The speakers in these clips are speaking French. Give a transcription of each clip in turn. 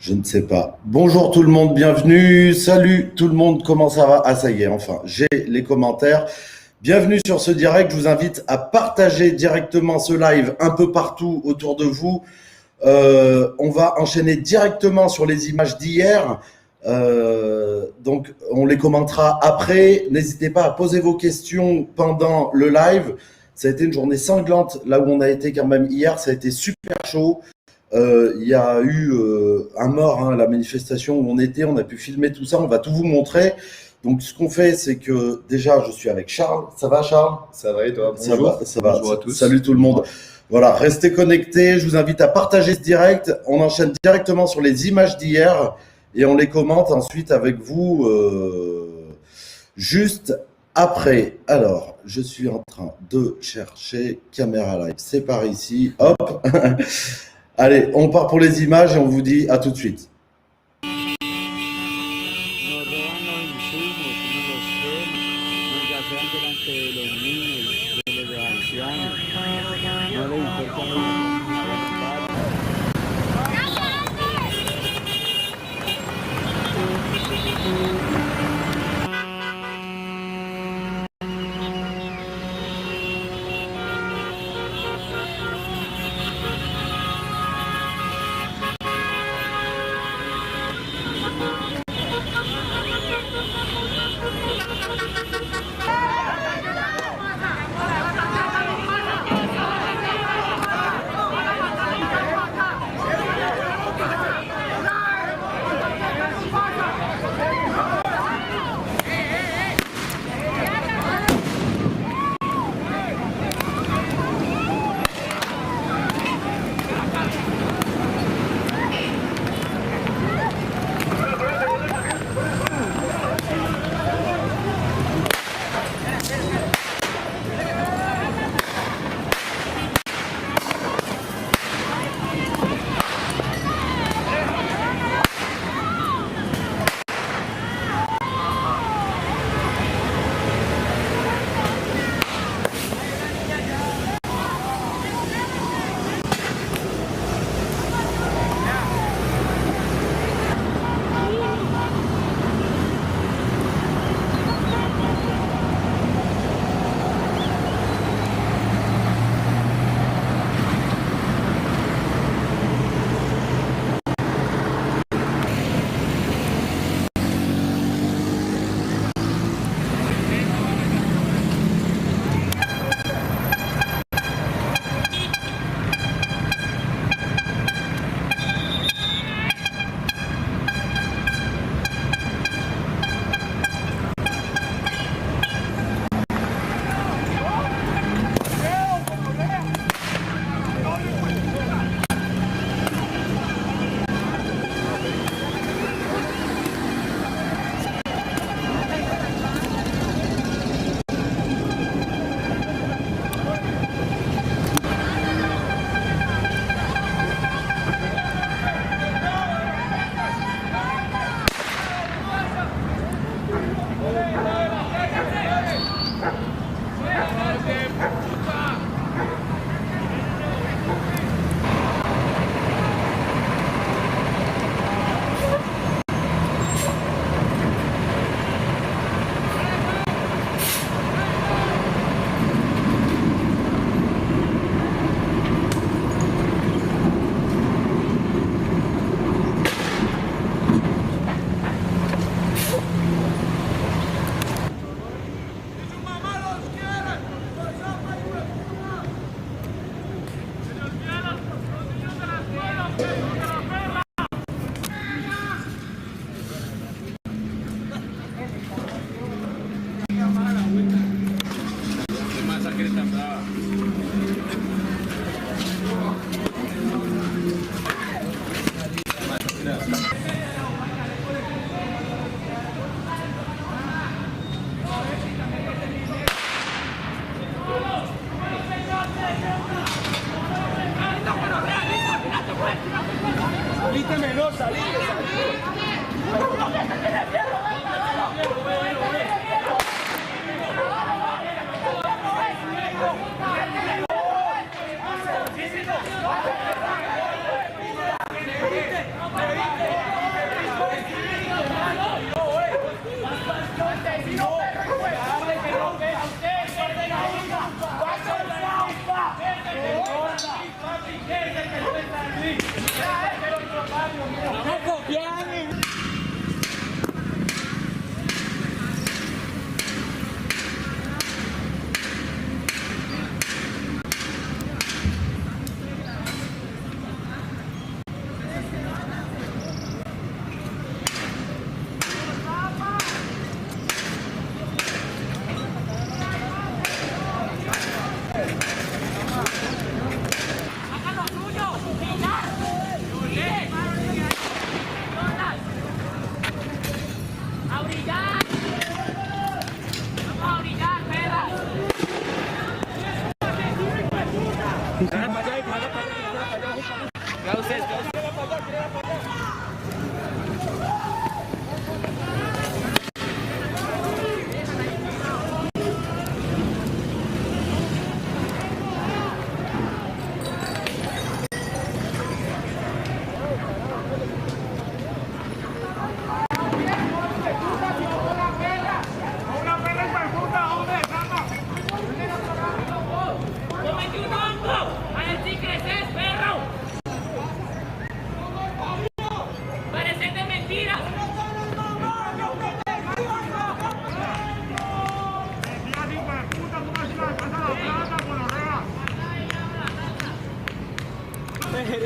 Je ne sais pas. Bonjour tout le monde, bienvenue. Salut tout le monde, comment ça va? Ah ça y est, enfin, j'ai les commentaires. Bienvenue sur ce direct. Je vous invite à partager directement ce live un peu partout autour de vous. On va enchaîner directement sur les images d'hier. Donc, on les commentera après. N'hésitez pas à poser vos questions pendant le live. Ça a été une journée sanglante là où on a été quand même hier. Ça a été super chaud. Il y a eu un mort à la manifestation où on était. On a pu filmer tout ça. On va tout vous montrer. Donc, ce qu'on fait, c'est que déjà, je suis avec Charles. Ça va, Charles? Ça va et toi? Bonjour. Ça va. Bonjour à tous. Salut tout le monde. Voilà, restez connectés. Je vous invite à partager ce direct. On enchaîne directement sur les images d'hier et on les commente ensuite avec vous juste après. Alors, je suis en train de chercher caméra live. C'est par ici. Hop. Allez, on part pour les images et on vous dit à tout de suite.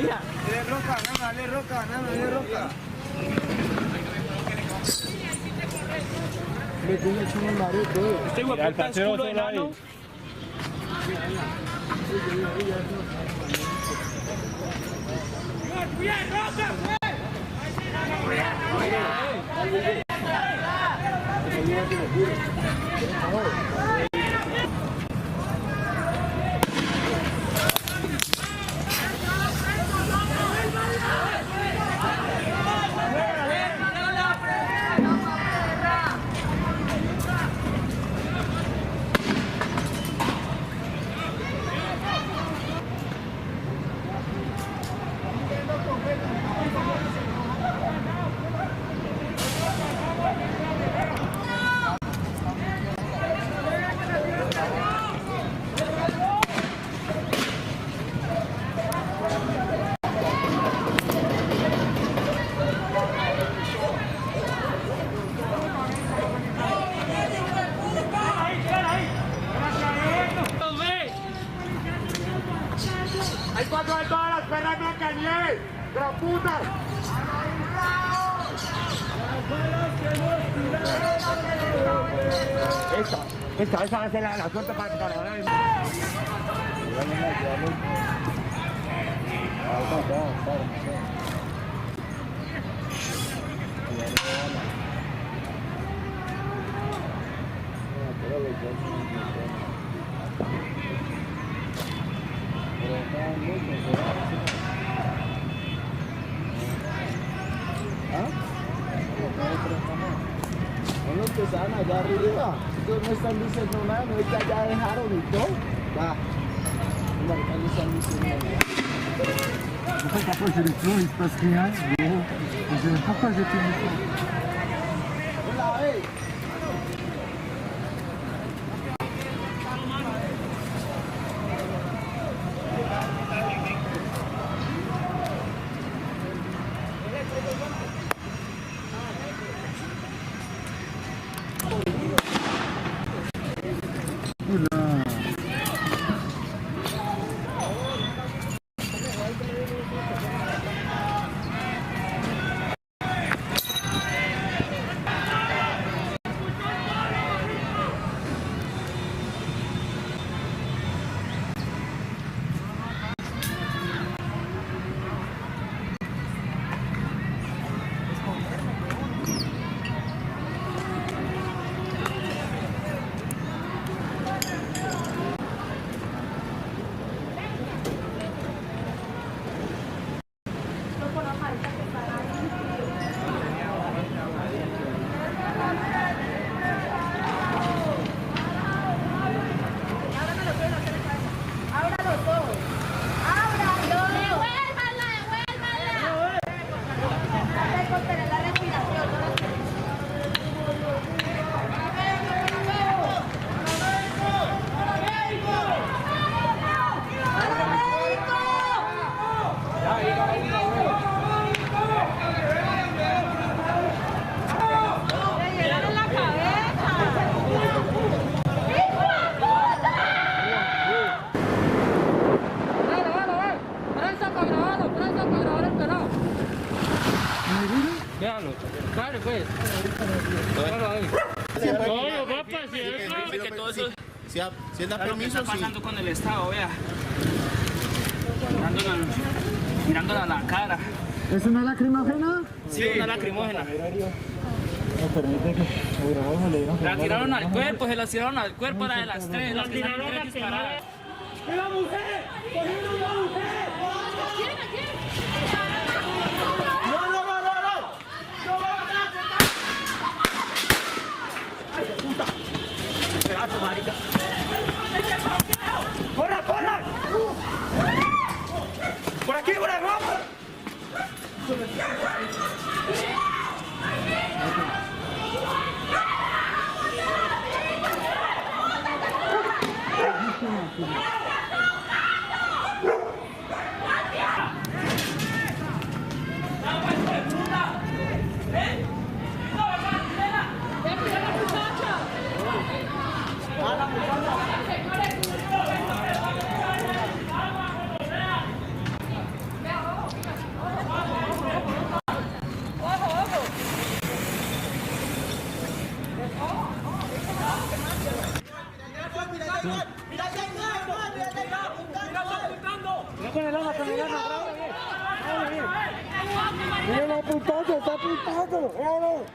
Mira, el parcero solo ahí. Hay cuatro de todas las perras blancas nieve, gran puta. Esa va a ser la suerte para que Son los que están allá arriba. Ellos no están diciendo nada, no es que allá dejaron y todo. Va. No están diciendo nada. Pourquoi j'ai le plan, il se passe rien. Pourquoi j'ai fait ça? Hola, hey. Déjalo. Dale, pues. Oye, papá, si es que todo eso... Si da permiso, está pasando con el Estado, vea. Mirándola a la cara. ¿Es una lacrimógena? Sí, una lacrimógena. La tiraron al cuerpo, se la tiraron al cuerpo, la de las tres. La tiraron a disparar. ¡Una mujer! ¡Cogiendo una mujer! ¡Corra, corra! ¡Por aquí, por aquí! con el arma, bravo, bien. Bravo, bien. Mira, está apuntando, bravo.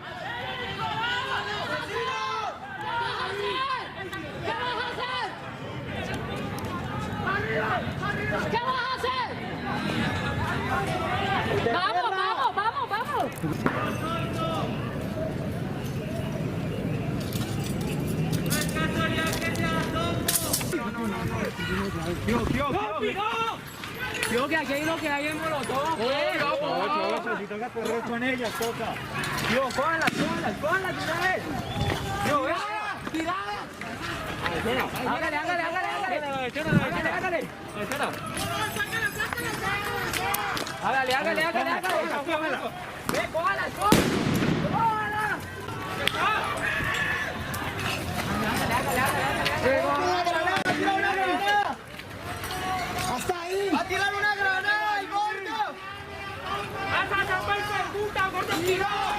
¿Qué vas a hacer? Vamos. Yo que aquí hay lo que hay en Molotov. Si toca correr con ella, toca. Yo, cógela, tirale. Yo, tirada. Hágale. Ve, cógela. ¡Hasta ahí! ¡Va a tirar una granada el gordo! ¡Vas a romperse el puta, gordo tirón!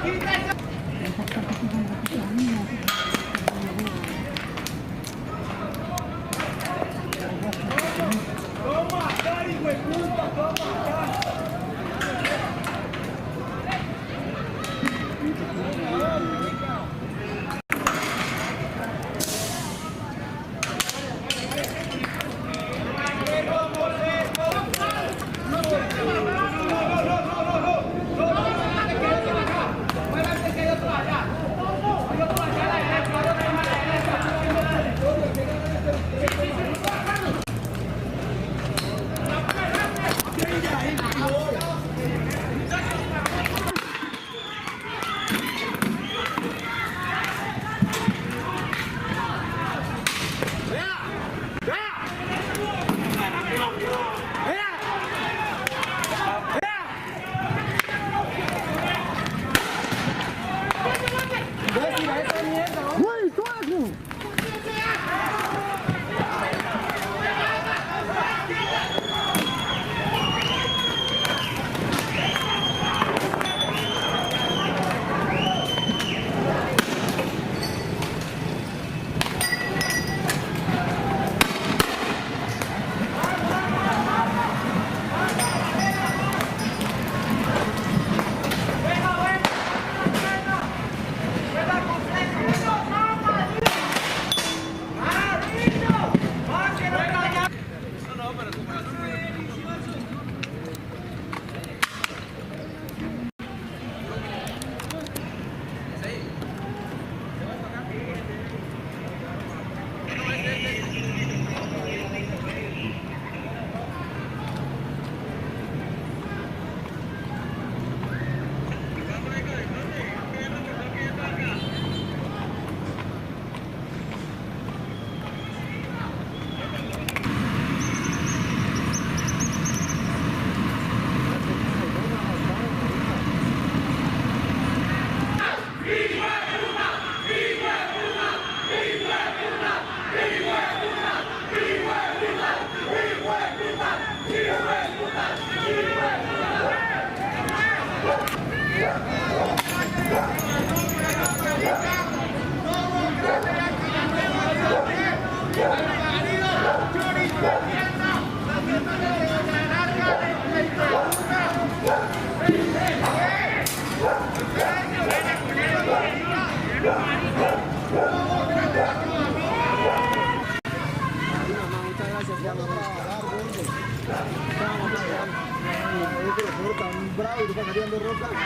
Quítese.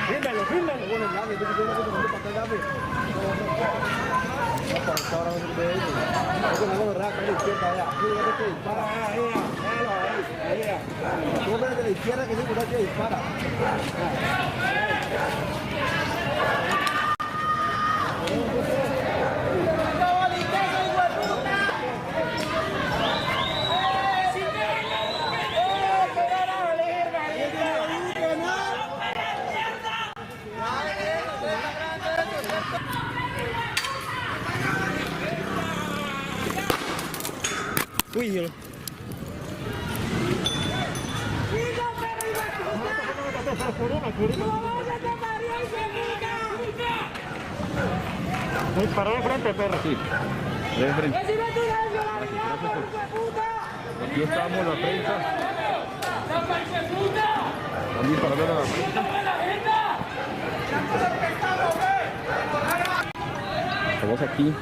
Fírmelo, fírmelo. Bueno, dame, tú tienes que tomar para acá, dame. Ahora no se puede ir. Es que me voy a agarrar a la izquierda allá. Fíjate que dispara. Tú ves de la izquierda que se puede que dispara. Uy, yo. Me disparó de frente, perro. Sí, de frente. Aquí estamos, la prensa. Están disparando a la prensa. Estamos aquí.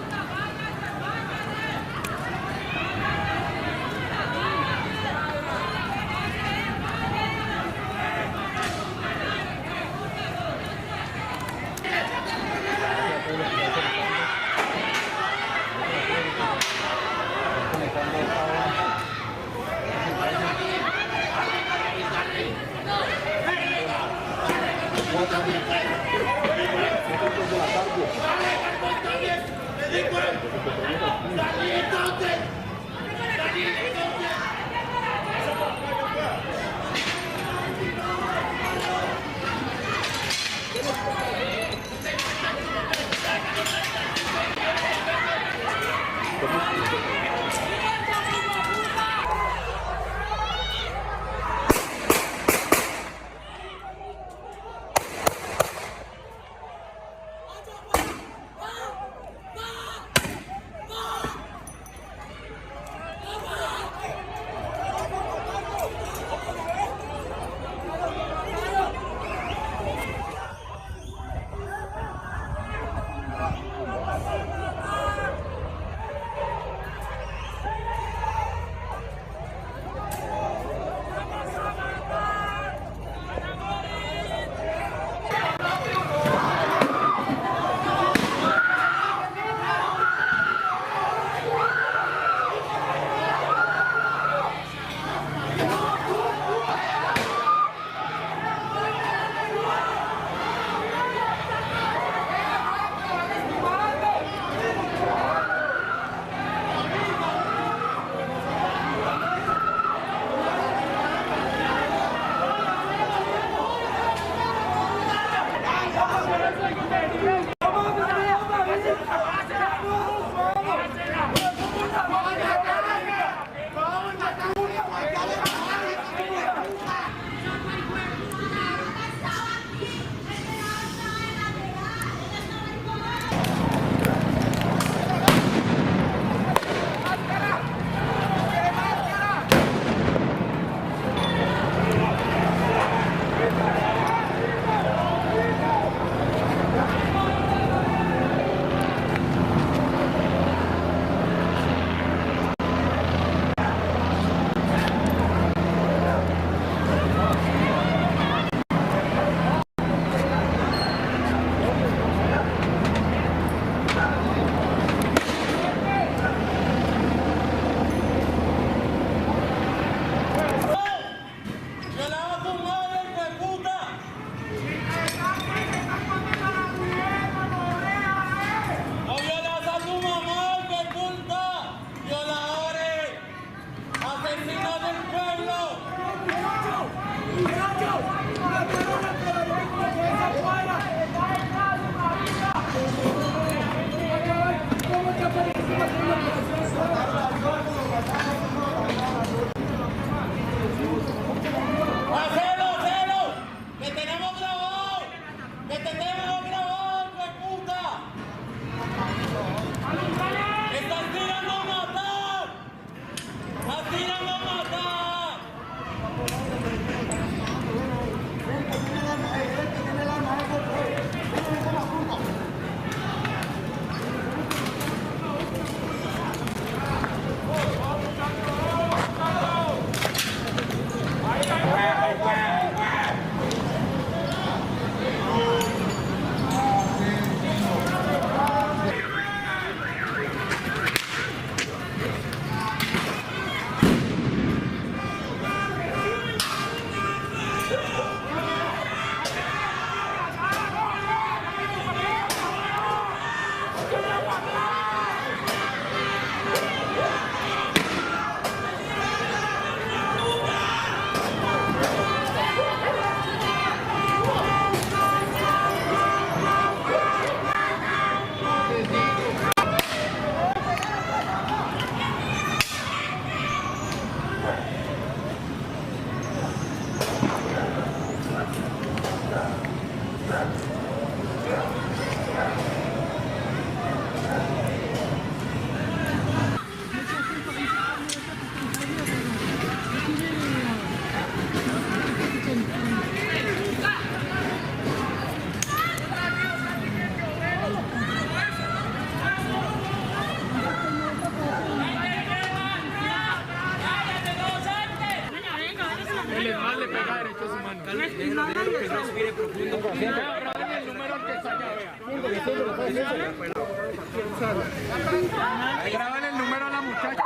Graban el número a la muchacha.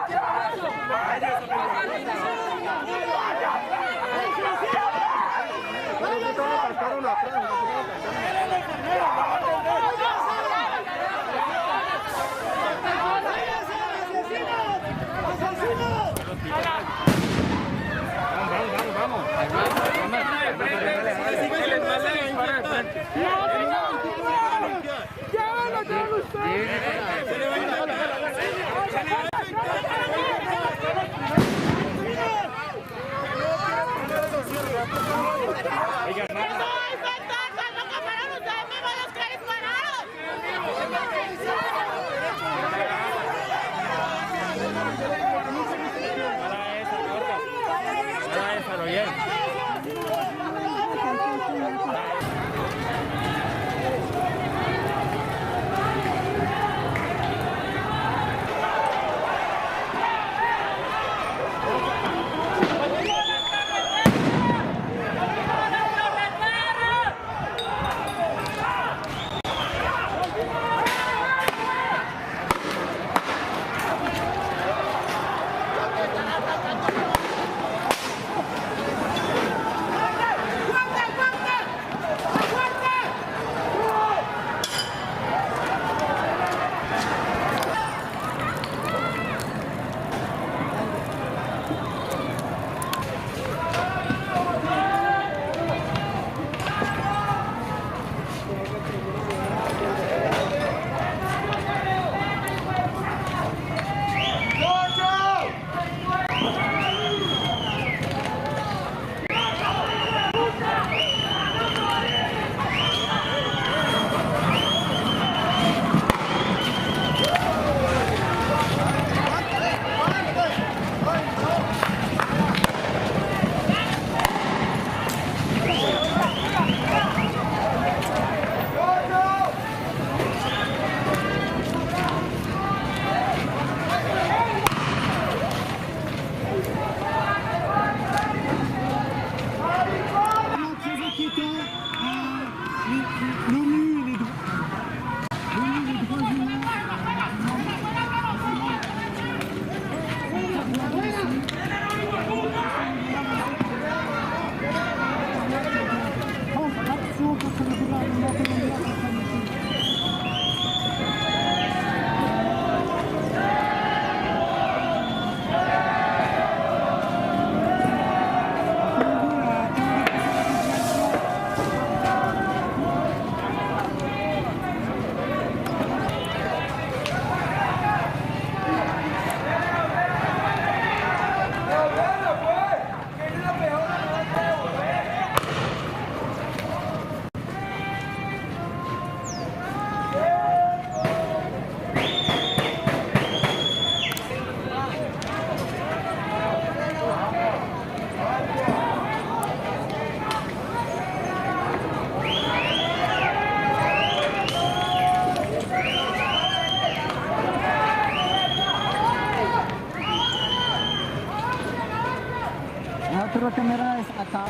La otra cámara es acá.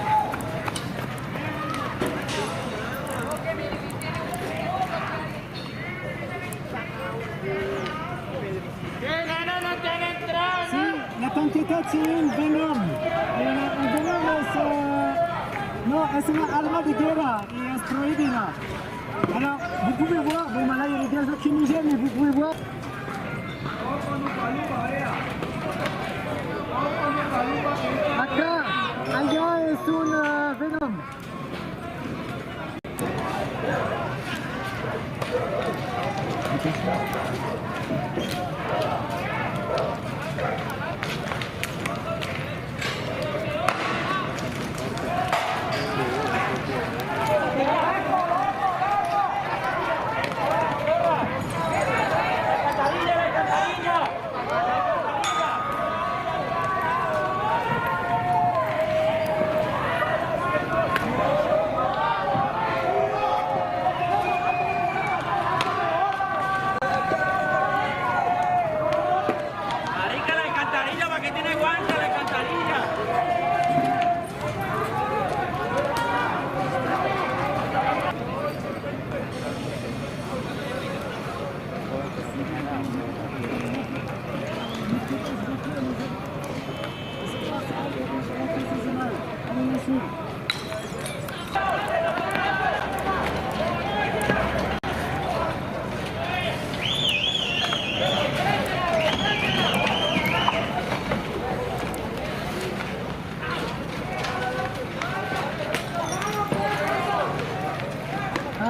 Sí, la cantidad c'est un Venom. El Venom es una arma de guerra y es prohibida. Alors, vous pouvez voir, bon, là il y a les gaz lacrymogènes, mais vous pouvez voir. Acá, allá es un Venom.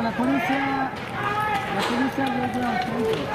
la policía llegó al frente.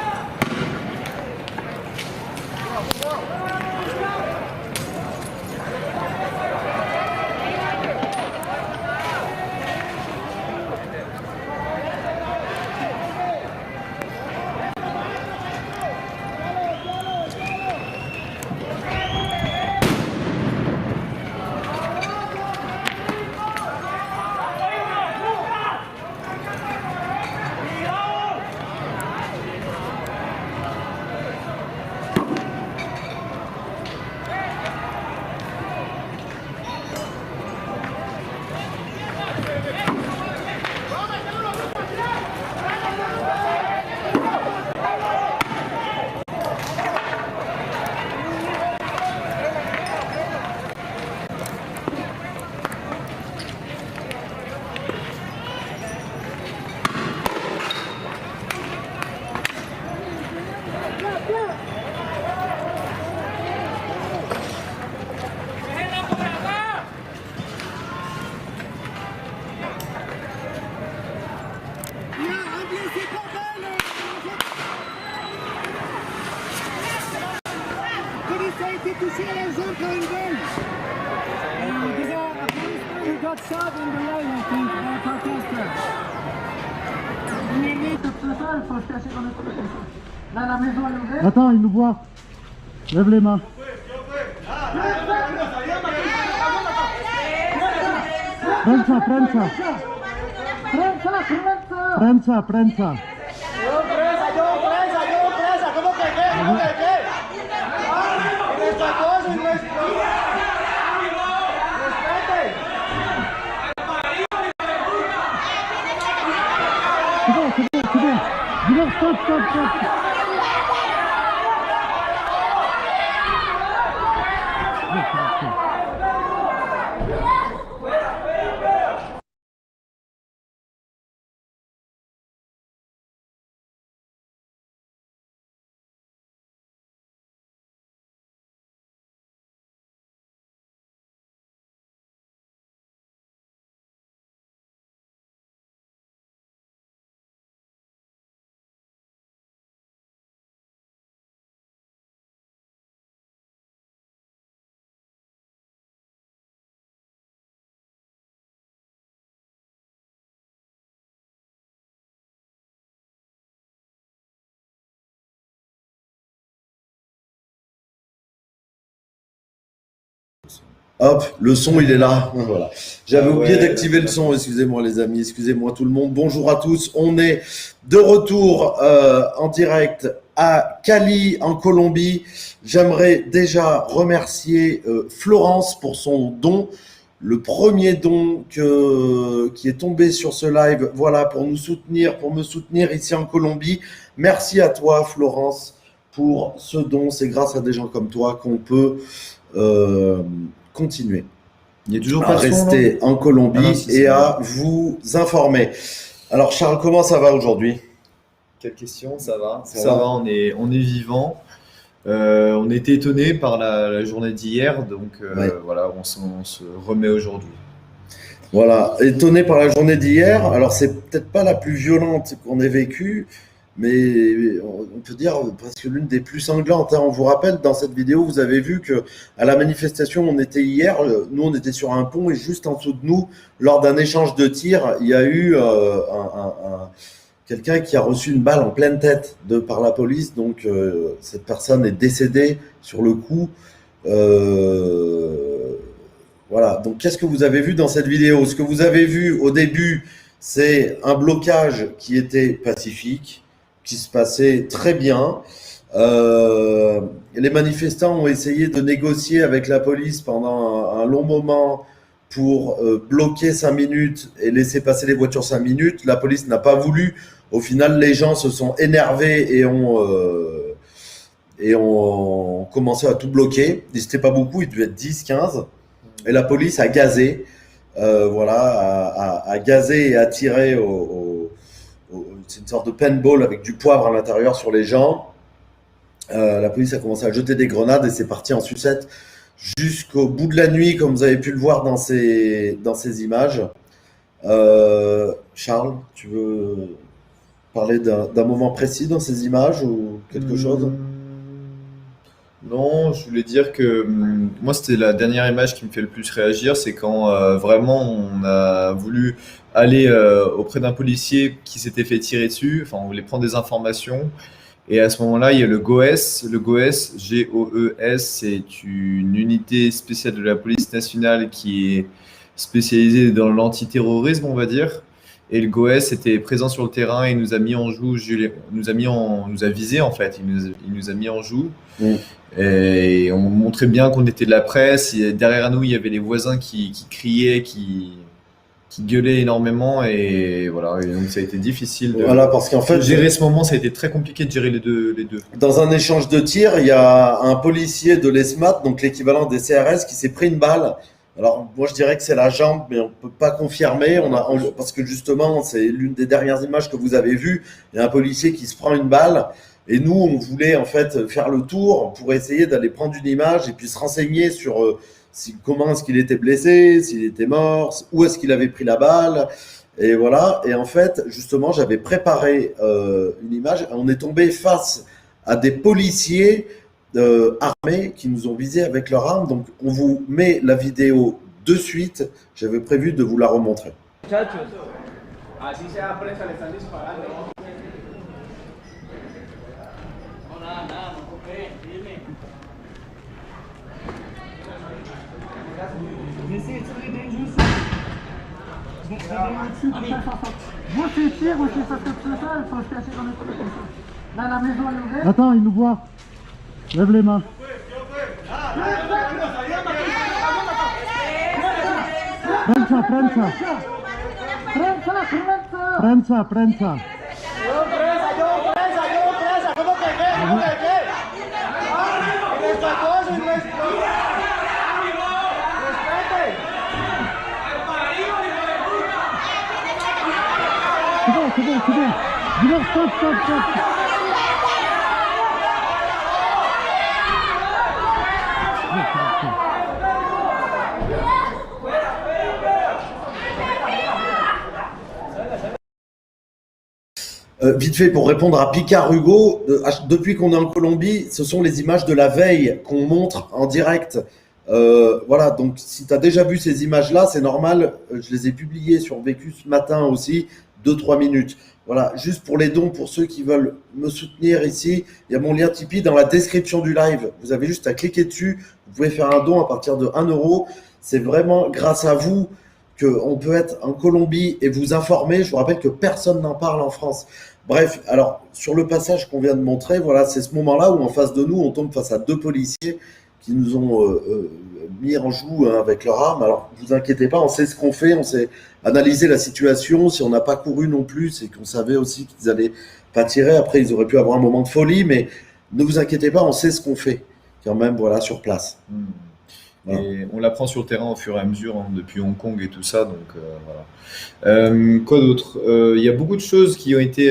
Attends, il nous voit. Lève les mains. Prensa, prensa. Prensa, prensa. ¿Cómo que qué? ¿Cómo que qué? Nuestra cosa y nuestro... ¡Respete! C'est bon. Dis-leur stop. Hop, le son il est là. Voilà. J'avais oublié d'activer le son, excusez-moi les amis, excusez-moi tout le monde. Bonjour à tous, on est de retour en direct à Cali en Colombie. J'aimerais déjà remercier Florence pour son don. Le premier don qui est tombé sur ce live, voilà, pour me soutenir ici en Colombie. Merci à toi Florence pour ce don. C'est grâce à des gens comme toi qu'on peut continuer Il y a toujours à pas de son, rester non en Colombie Ah non, si, et c'est à vous informer. Alors Charles, comment ça va aujourd'hui? Quelle question, ça va. Ça va. On est vivant. On était étonné par la journée d'hier, donc Ouais. voilà, on se remet aujourd'hui. Voilà, étonné par la journée d'hier. Alors c'est peut-être pas la plus violente qu'on ait vécue, mais on peut dire presque l'une des plus sanglantes, hein. On vous rappelle, dans cette vidéo, vous avez vu que à la manifestation où on était hier, nous on était sur un pont et juste en dessous de nous, lors d'un échange de tirs, il y a eu quelqu'un qui a reçu une balle en pleine tête par la police. Donc cette personne est décédée sur le coup. Voilà, donc qu'est-ce que vous avez vu dans cette vidéo? Ce que vous avez vu au début, c'est un blocage qui était pacifique, qui se passait très bien. Les manifestants ont essayé de négocier avec la police pendant un long moment pour bloquer 5 minutes et laisser passer les voitures 5 minutes. La police n'a pas voulu. Au final, les gens se sont énervés et ont commencé à tout bloquer. Ils n'étaient pas beaucoup, ils devaient être 10, 15. Et la police a gazé, a gazé et a tiré c'est une sorte de paintball avec du poivre à l'intérieur sur les gens. La police a commencé à jeter des grenades et c'est parti en sucette jusqu'au bout de la nuit, comme vous avez pu le voir dans ces images. Charles, tu veux parler d'un moment précis dans ces images ou quelque chose? Non, je voulais dire que moi, c'était la dernière image qui me fait le plus réagir, c'est quand vraiment on a voulu aller auprès d'un policier qui s'était fait tirer dessus, enfin on voulait prendre des informations, et à ce moment-là, il y a le GOES. Le GOES, G-O-E-S, c'est une unité spéciale de la police nationale qui est spécialisée dans l'antiterrorisme, on va dire. Et le GOES était présent sur le terrain et nous a mis en joue, nous a visé en fait, il nous a mis en joue. Mm. Et on montrait bien qu'on était de la presse. Et derrière nous, il y avait les voisins qui criaient, qui gueulaient énormément. Et voilà. Et donc ça a été difficile de Voilà, parce qu'en fait, gérer ce moment. Ça a été très compliqué de gérer les deux. dans un échange de tirs, il y a un policier de l'ESMAT, donc l'équivalent des CRS, qui s'est pris une balle. Alors, moi, je dirais que c'est la jambe, mais on peut pas confirmer. Parce que justement, c'est l'une des dernières images que vous avez vues. Il y a un policier qui se prend une balle. Et nous, on voulait en fait faire le tour pour essayer d'aller prendre une image et puis se renseigner sur comment est-ce qu'il était blessé, s'il était mort, où est-ce qu'il avait pris la balle. Et voilà. Et en fait, justement, j'avais préparé une image. On est tombé face à des policiers armés qui nous ont visés avec leurs armes. Donc, on vous met la vidéo de suite. J'avais prévu de vous la remontrer. Muchachos, así sea presa, le están disparando. No, nada, nada, no cooperen, dime. Vous c'est tir ou c'est ça comme ça, il faut se cacher dans les trucs comme ça. Là, la maison est ouverte. Attends, il nous voit. Lève les mains. Prensa, prensa. Prensa, prensa. ¿Cómo que qué? ¿Cómo que qué? Y nuestra cosa y nuestro... ¡Respete! C'est bon, c'est bon, c'est bon. Dis-leur stop, stop, stop. Vite fait, pour répondre à Picard Hugo, depuis qu'on est en Colombie, ce sont les images de la veille qu'on montre en direct. Voilà, donc si tu as déjà vu ces images-là, c'est normal. Je les ai publiées sur Vécu ce matin aussi, 2-3 minutes. Voilà, juste pour les dons, pour ceux qui veulent me soutenir ici, il y a mon lien Tipeee dans la description du live. Vous avez juste à cliquer dessus. Vous pouvez faire un don à partir de 1 euro. C'est vraiment grâce à vous qu'on peut être en Colombie et vous informer. Je vous rappelle que personne n'en parle en France. Bref, alors sur le passage qu'on vient de montrer, voilà, c'est ce moment-là où en face de nous, on tombe face à deux policiers qui nous ont mis en joue avec leurs armes. Alors, vous inquiétez pas, on sait ce qu'on fait, on sait analyser la situation. Si on n'a pas couru non plus, c'est qu'on savait aussi qu'ils allaient pas tirer. Après, ils auraient pu avoir un moment de folie, mais ne vous inquiétez pas, on sait ce qu'on fait quand même, voilà, sur place. Voilà. Et on l'apprend sur le terrain au fur et à mesure, hein, depuis Hong Kong et tout ça. Donc voilà. Quoi d'autre? Il y a beaucoup de choses qui ont été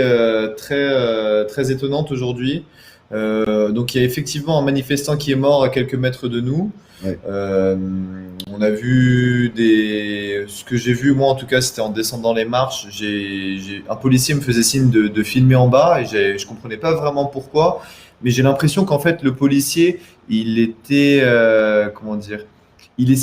très étonnantes aujourd'hui. Donc il y a effectivement un manifestant qui est mort à quelques mètres de nous. Ouais. On a vu ce que j'ai vu moi en tout cas, c'était en descendant les marches. Un policier me faisait signe de filmer en bas et je comprenais pas vraiment pourquoi. Mais j'ai l'impression qu'en fait, le policier, il était, comment dire, il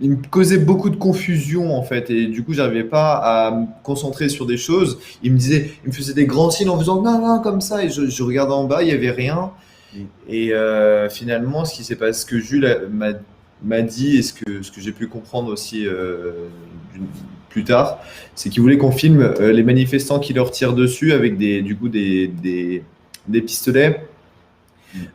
me causait beaucoup de confusion, en fait. Et du coup, j'arrivais pas à me concentrer sur des choses. Il me faisait des grands signes en faisant non, non, comme ça. Et je regardais en bas, il y avait rien. Et finalement, ce qui s'est passé, ce que Jules m'a dit et ce que j'ai pu comprendre aussi plus tard, c'est qu'il voulait qu'on filme les manifestants qui leur tirent dessus avec des pistolets.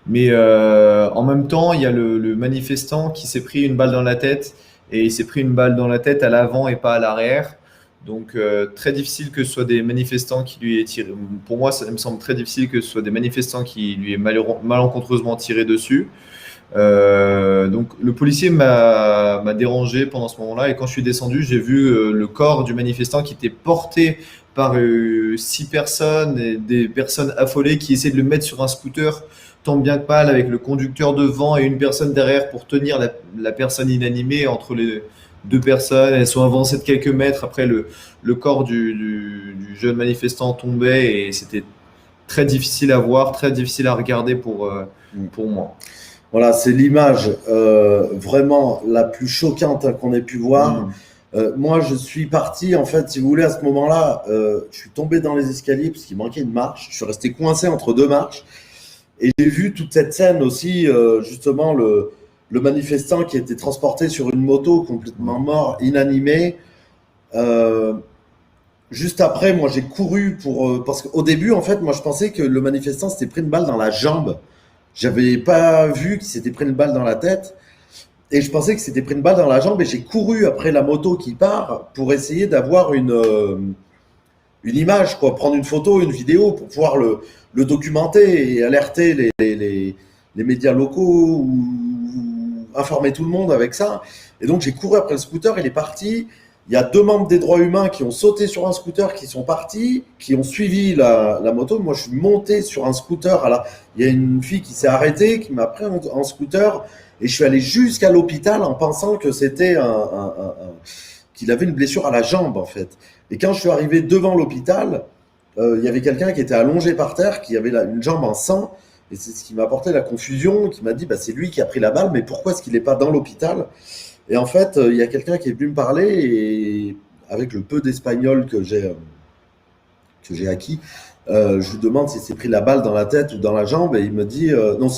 Mais en même temps, il y a le manifestant qui s'est pris une balle dans la tête et il s'est pris une balle dans la tête à l'avant et pas à l'arrière. Donc très difficile que ce soit des manifestants qui lui aient tiré. Pour moi, ça me semble très difficile que ce soit des manifestants qui lui aient malencontreusement tiré dessus. Donc le policier m'a dérangé pendant ce moment-là et quand je suis descendu, j'ai vu le corps du manifestant qui était porté par 6 personnes et des personnes affolées qui essaient de le mettre sur un scooter tant bien que mal avec le conducteur devant et une personne derrière pour tenir la personne inanimée entre 2 personnes, elles sont avancées de quelques mètres. Après, le corps du jeune manifestant tombait et c'était très difficile à voir, très difficile à regarder pour moi. Voilà, c'est l'image vraiment la plus choquante qu'on ait pu voir. Moi, je suis parti, en fait, si vous voulez, à ce moment-là, je suis tombé dans les escaliers parce qu'il manquait une marche. Je suis resté coincé entre 2 marches. Et j'ai vu toute cette scène aussi, justement, le manifestant qui était transporté sur une moto complètement mort, inanimé. Juste après, moi, j'ai couru parce qu'au début, en fait, moi, je pensais que le manifestant s'était pris une balle dans la jambe. J'avais pas vu qu'il s'était pris une balle dans la tête. Et je pensais qu'il s'était pris une balle dans la jambe et j'ai couru après la moto qui part pour essayer d'avoir une image, quoi, prendre une photo, une vidéo pour pouvoir le documenter et alerter les médias locaux ou informer tout le monde avec ça. Et donc j'ai couru après le scooter, il est parti. Il y a 2 membres des droits humains qui ont sauté sur un scooter, qui sont partis, qui ont suivi la moto. Moi, je suis monté sur un scooter. Alors, il y a une fille qui s'est arrêtée, qui m'a pris en scooter, et je suis allé jusqu'à l'hôpital en pensant que c'était qu'il avait une blessure à la jambe, en fait. Et quand je suis arrivé devant l'hôpital, il y avait quelqu'un qui était allongé par terre, qui avait une jambe en sang, et c'est ce qui m'a apporté la confusion, qui m'a dit, bah, c'est lui qui a pris la balle, mais pourquoi est-ce qu'il n'est pas dans l'hôpital? Et en fait, il y a quelqu'un qui est venu me parler, et avec le peu d'espagnol que j'ai acquis, je lui demande s'il s'est pris la balle dans la tête ou dans la jambe, et il me dit, non,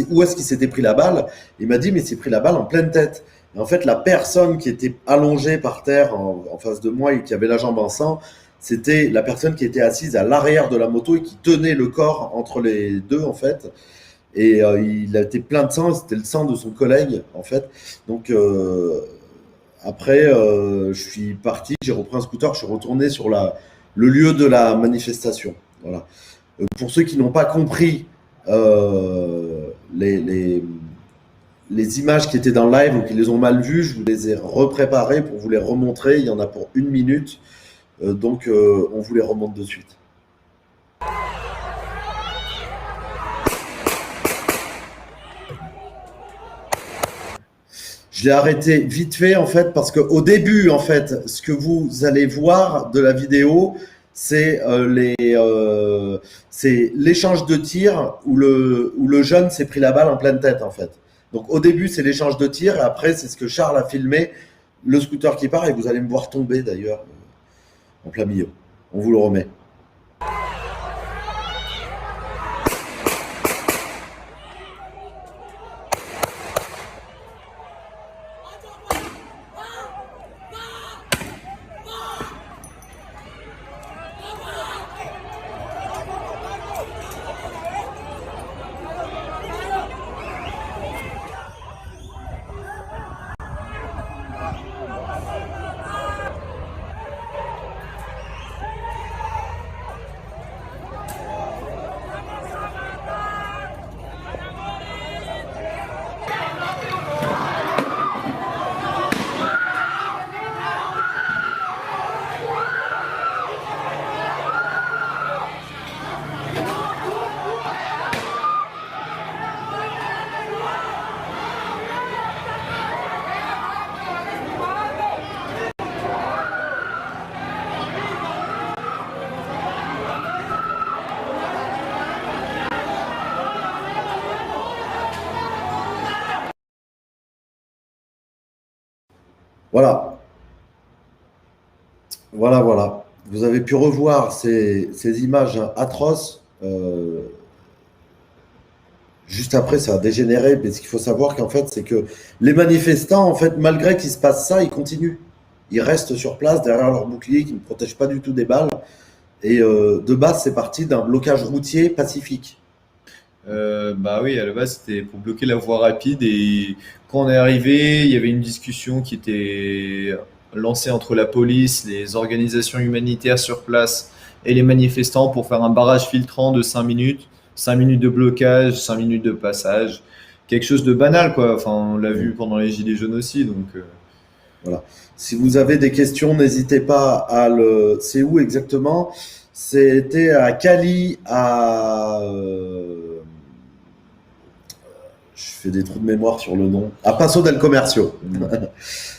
où est-ce qu'il s'était pris la balle? Il m'a dit, mais il s'est pris la balle en pleine tête. Et en fait, la personne qui était allongée par terre en face de moi et qui avait la jambe en sang, c'était la personne qui était assise à l'arrière de la moto et qui tenait le corps entre les deux, en fait. Et il a été plein de sang, c'était le sang de son collègue, en fait. Donc, après, je suis parti, j'ai repris un scooter, je suis retourné sur le lieu de la manifestation. Voilà. Pour ceux qui n'ont pas compris les images qui étaient dans le live ou qui les ont mal vues, je vous les ai repréparées pour vous les remontrer. Il y en a pour 1 minute. Donc, on vous les remonte de suite. Je l'ai arrêté vite fait, en fait, parce qu'au début, en fait, ce que vous allez voir de la vidéo, c'est l'échange de tirs où le jeune s'est pris la balle en pleine tête, en fait. Donc, au début, c'est l'échange de tirs, et après, c'est ce que Charles a filmé, le scooter qui part, et vous allez me voir tomber, d'ailleurs, en plein milieu. On vous le remet. Voilà. Voilà. Vous avez pu revoir ces images atroces. Juste après, ça a dégénéré. Mais ce qu'il faut savoir qu'en fait, c'est que les manifestants, en fait, malgré qu'il se passe ça, ils continuent. Ils restent sur place derrière leur bouclier qui ne protège pas du tout des balles. Et de base, c'est parti d'un blocage routier pacifique. Bah oui, à la base, c'était pour bloquer la voie rapide. Et quand on est arrivé, il y avait une discussion qui était lancée entre la police, les organisations humanitaires sur place et les manifestants pour faire un barrage filtrant de 5 minutes. 5 minutes de blocage, 5 minutes de passage. Quelque chose de banal, quoi. Enfin, on l'a vu pendant les Gilets jaunes aussi. Donc, Voilà. Si vous avez des questions, n'hésitez pas à le... C'est où exactement? C'était à Cali, fais des trous de mémoire sur le nom. À Paso del Comercio.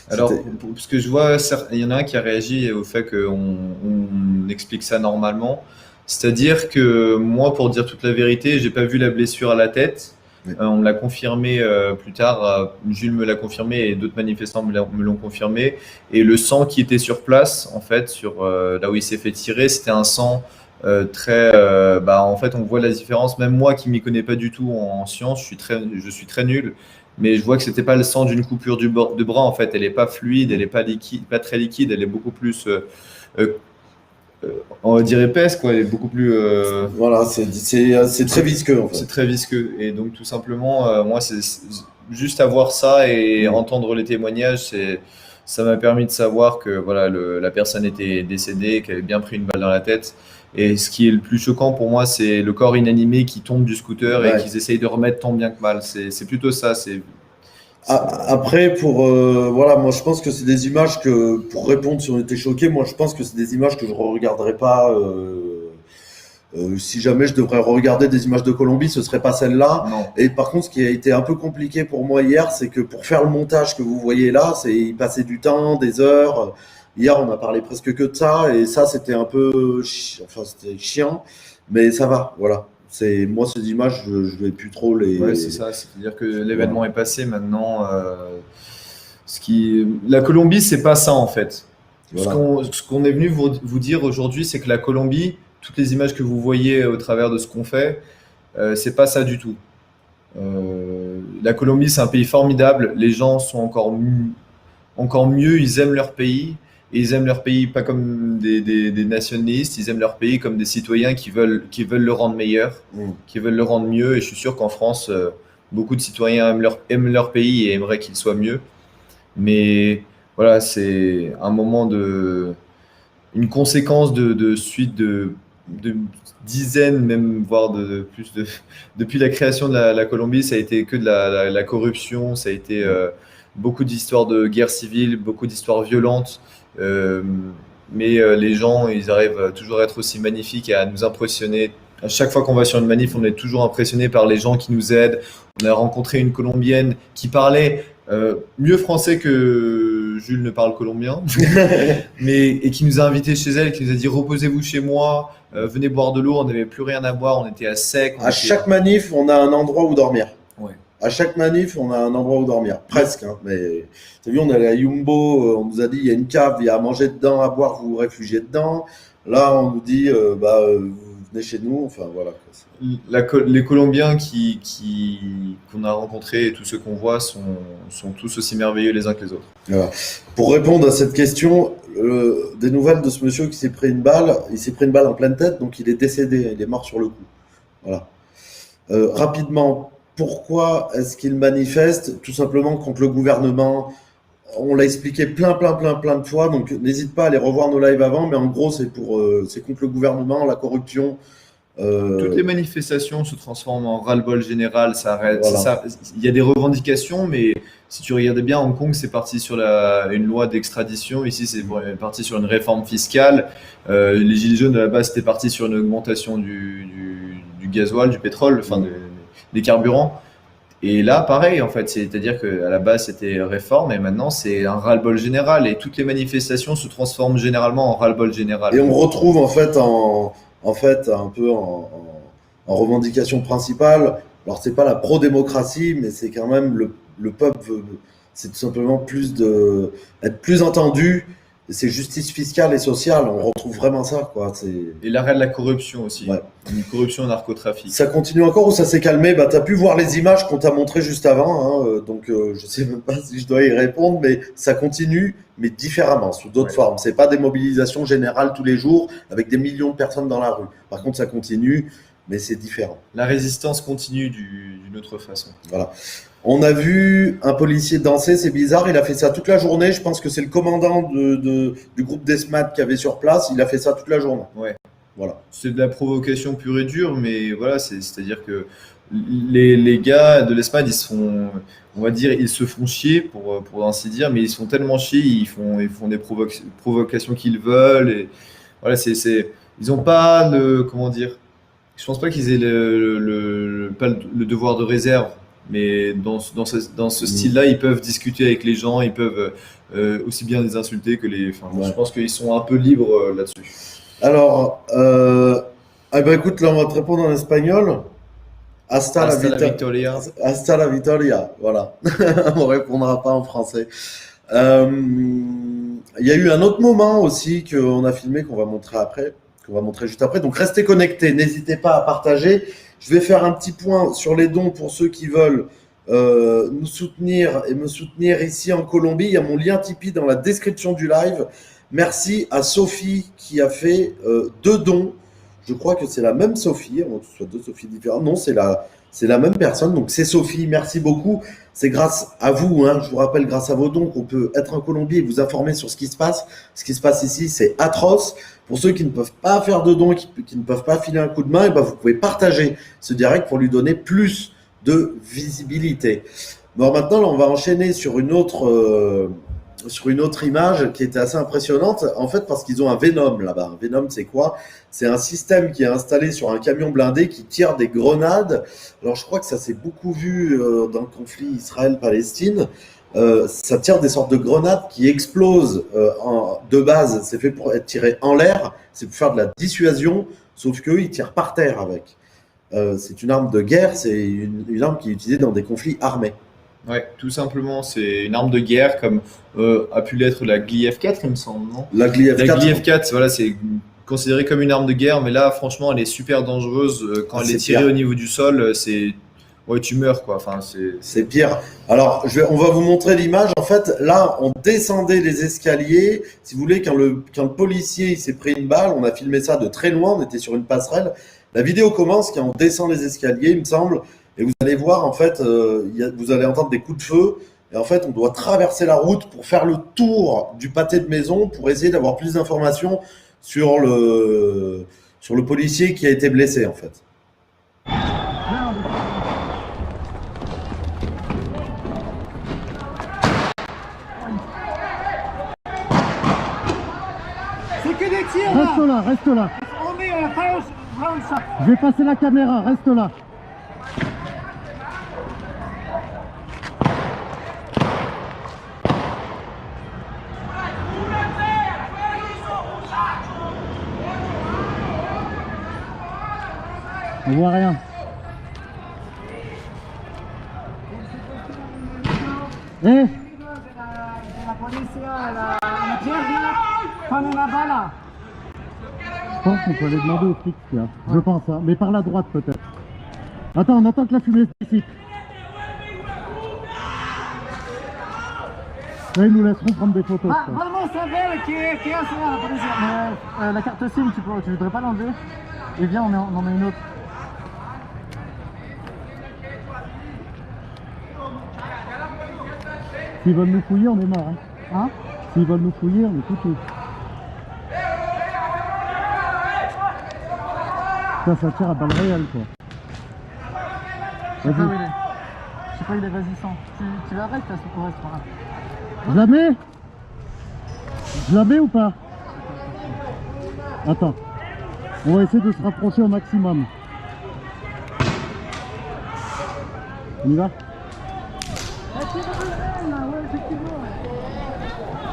Alors, C'était- parce que je vois, il y en a un qui a réagi au fait qu'on explique ça normalement. C'est-à-dire que moi, pour dire toute la vérité, j'ai pas vu la blessure à la tête. Oui. On me l'a confirmé plus tard. Jules me l'a confirmé et d'autres manifestants me l'ont confirmé. Et le sang qui était sur place, en fait, sur là où il s'est fait tirer, c'était un sang très. En fait, on voit la différence. Même moi, qui m'y connais pas du tout en sciences, je suis très nul. Mais je vois que c'était pas le sang d'une coupure de bras. En fait, elle est pas fluide, elle est pas liquide, pas très liquide. Elle est beaucoup plus, on va dire épaisse, quoi. Elle est beaucoup plus. Voilà, c'est très visqueux en fait. C'est très visqueux. Et donc, tout simplement, moi, c'est juste avoir ça et entendre les témoignages, ça m'a permis de savoir que voilà, la personne était décédée, qu'elle avait bien pris une balle dans la tête. Et ce qui est le plus choquant pour moi, c'est le corps inanimé qui tombe du scooter et Ouais. qu'ils essayent de remettre tant bien que mal. C'est plutôt ça. Après, voilà, moi je pense que c'est des images que, pour répondre si on était choqué, moi je pense que c'est des images que je ne regarderai pas. Si jamais je devrais regarder des images de Colombie, ce serait pas celle-là. Non. Et par contre, ce qui a été un peu compliqué pour moi hier, c'est que pour faire le montage que vous voyez là, il passait du temps, des heures. Hier, on a parlé presque que de ça, et ça, c'était un peu, c'était chiant, mais ça va, voilà. Moi, ces images, je vais plus trop les. Ouais, c'est ça. C'est-à-dire que l'événement est passé maintenant. La Colombie, c'est pas ça en fait. Voilà. Ce qu'on est venu vous dire aujourd'hui, c'est que la Colombie, toutes les images que vous voyez au travers de ce qu'on fait, c'est pas ça du tout. La Colombie, c'est un pays formidable. Les gens sont encore mieux. Ils aiment leur pays. Et ils aiment leur pays pas comme des nationalistes. Ils aiment leur pays comme des citoyens qui veulent le rendre meilleur, qui veulent le rendre mieux. Et je suis sûr qu'en France, beaucoup de citoyens aiment leur pays et aimeraient qu'il soit mieux. Mais voilà, c'est un moment une conséquence de suite de dizaines, même voire depuis la création de la Colombie, ça a été que de la corruption, ça a été beaucoup d'histoires de guerre civile, beaucoup d'histoires violentes. Mais les gens, ils arrivent toujours à être aussi magnifiques et à nous impressionner. À chaque fois qu'on va sur une manif, on est toujours impressionné par les gens qui nous aident. On a rencontré une Colombienne qui parlait mieux français que Jules ne parle colombien, et qui nous a invités chez elle, qui nous a dit reposez-vous chez moi, venez boire de l'eau. On n'avait plus rien à boire, on était à sec. À chaque manif, on a un endroit où dormir. Ouais. À chaque manif, on a un endroit où dormir. Presque, hein. Mais t'as vu, on est allé à Yumbo, on nous a dit il y a une cave, il y a à manger dedans, à boire, vous vous réfugiez dedans. Là, on nous dit vous venez chez nous. Enfin voilà. Les Colombiens qu'on a rencontrés et tous ceux qu'on voit sont tous aussi merveilleux les uns que les autres. Voilà. Pour répondre à cette question, des nouvelles de ce monsieur qui s'est pris une balle. Il s'est pris une balle en pleine tête, donc il est décédé. Il est mort sur le coup. Voilà. Rapidement. Pourquoi est-ce qu'il manifeste? Tout simplement contre le gouvernement. On l'a expliqué plein de fois, donc n'hésite pas à aller revoir nos lives avant, mais en gros, c'est contre le gouvernement, la corruption. Toutes les manifestations se transforment en ras-le-bol général, ça arrête. Voilà. Il y a des revendications, mais si tu regardais bien, Hong Kong, c'est parti sur une loi d'extradition. Ici, c'est parti sur une réforme fiscale. Les Gilets jaunes, à la base, c'était parti sur une augmentation du gasoil, du pétrole, enfin des carburants. Et là, pareil, en fait, c'est-à-dire qu'à la base, c'était réforme, et maintenant, c'est un ras-le-bol général. Et toutes les manifestations se transforment généralement en ras-le-bol général. Et on retrouve en fait un peu en revendication principale. Alors c'est pas la pro-démocratie, mais c'est quand même le peuple c'est tout simplement être plus entendu. C'est justice fiscale et sociale. On retrouve vraiment ça, quoi. Et l'arrêt de la corruption aussi. Ouais. Une corruption narcotrafic. Ça continue encore ou ça s'est calmé? Tu as pu voir les images qu'on t'a montrées juste avant, hein, donc je sais même pas si je dois y répondre, mais ça continue, mais différemment, sous d'autres formes. C'est pas des mobilisations générales tous les jours avec des millions de personnes dans la rue. Par contre, ça continue, mais c'est différent. La résistance continue d'une autre façon. Voilà. On a vu un policier danser, c'est bizarre, il a fait ça toute la journée. Je pense que c'est le commandant du groupe d'ESMAD qui avait sur place, il a fait ça toute la journée. Ouais. Voilà. C'est de la provocation pure et dure, mais voilà, c'est-à-dire que les gars de l'ESMAD, on va dire, ils se font chier, pour ainsi dire, mais ils sont tellement chiés, ils font des provocations qu'ils veulent. Et voilà, ils n'ont pas comment dire, je pense pas qu'ils aient pas le devoir de réserve. Mais dans ce style-là, ils peuvent discuter avec les gens, ils peuvent aussi bien les insulter que les. Enfin, Ouais. je pense qu'ils sont un peu libres là-dessus. Alors, écoute, là, on va te répondre en espagnol. Hasta la Hasta la vita- victoria. Hasta la victoria, voilà. On répondra pas en français. Il y a eu un autre moment aussi qu'on a filmé, qu'on va montrer juste après. Donc restez connectés, n'hésitez pas à partager. Je vais faire un petit point sur les dons pour ceux qui veulent nous soutenir et me soutenir ici en Colombie. Il y a mon lien Tipeee dans la description du live. Merci à Sophie qui a fait 2 dons. Je crois que c'est la même Sophie, on que ce soit 2 Sophies différentes. Non, c'est la même personne. Donc c'est Sophie, merci beaucoup. C'est grâce à vous, hein, je vous rappelle, grâce à vos dons qu'on peut être en Colombie et vous informer sur ce qui se passe. Ce qui se passe ici, c'est atroce. Pour ceux qui ne peuvent pas faire de dons, qui ne peuvent pas filer un coup de main, et ben vous pouvez partager ce direct pour lui donner plus de visibilité. Bon, maintenant, là, on va enchaîner sur une autre image qui était assez impressionnante, en fait, parce qu'ils ont un Venom là-bas. Un Venom, c'est quoi? C'est un système qui est installé sur un camion blindé qui tire des grenades. Alors, je crois que ça s'est beaucoup vu dans le conflit Israël-Palestine. Ça tire des sortes de grenades qui explosent de base. C'est fait pour être tiré en l'air, c'est pour faire de la dissuasion, sauf qu'eux, ils tirent par terre avec. C'est une arme de guerre, c'est une arme qui est utilisée dans des conflits armés. Ouais, tout simplement, c'est une arme de guerre comme a pu l'être la Gliev 4, il me semble, non? La Gliev La 4, Gliev 4, voilà, c'est considéré comme une arme de guerre, mais là, franchement, elle est super dangereuse. Quand elle c'est est tirée pire. au niveau du sol, ouais, tu meurs, quoi. Enfin, C'est pire. Alors, on va vous montrer l'image. En fait, là, on descendait les escaliers. Si vous voulez, quand le policier il s'est pris une balle, on a filmé ça de très loin. On était sur une passerelle. La vidéo commence quand on descend les escaliers, il me semble. Et vous allez voir, en fait, vous allez entendre des coups de feu. Et en fait, on doit traverser la route pour faire le tour du pâté de maison pour essayer d'avoir plus d'informations sur le policier qui a été blessé, en fait. C'est que des tirs là. Reste là, reste là. On est round ça. Je vais passer la caméra, reste là. On voit rien. Eh, la policía, la tierra, pone la bala. Je pense qu'on peut aller demander aux flics, là. Je pense, hein. Mais par la droite peut-être. Attends, on entend que la fumée se dissipe. Là, ils nous laisseront prendre des photos. Ah, vraiment, ça va, qui est la police. Mais la carte SIM, tu voudrais pas l'enlever? Et viens, on en met une autre. S'ils veulent nous fouiller, on est mort. Hein? S'ils veulent nous fouiller, on est foutus. Ça tire à balles réelles, quoi. Je sais pas où il est. Je sais pas, il est résistant. Tu l'arrêtes, là, ce reste par là. Je la mets? Je la mets ou pas? Attends. On va essayer de se rapprocher au maximum. On y va?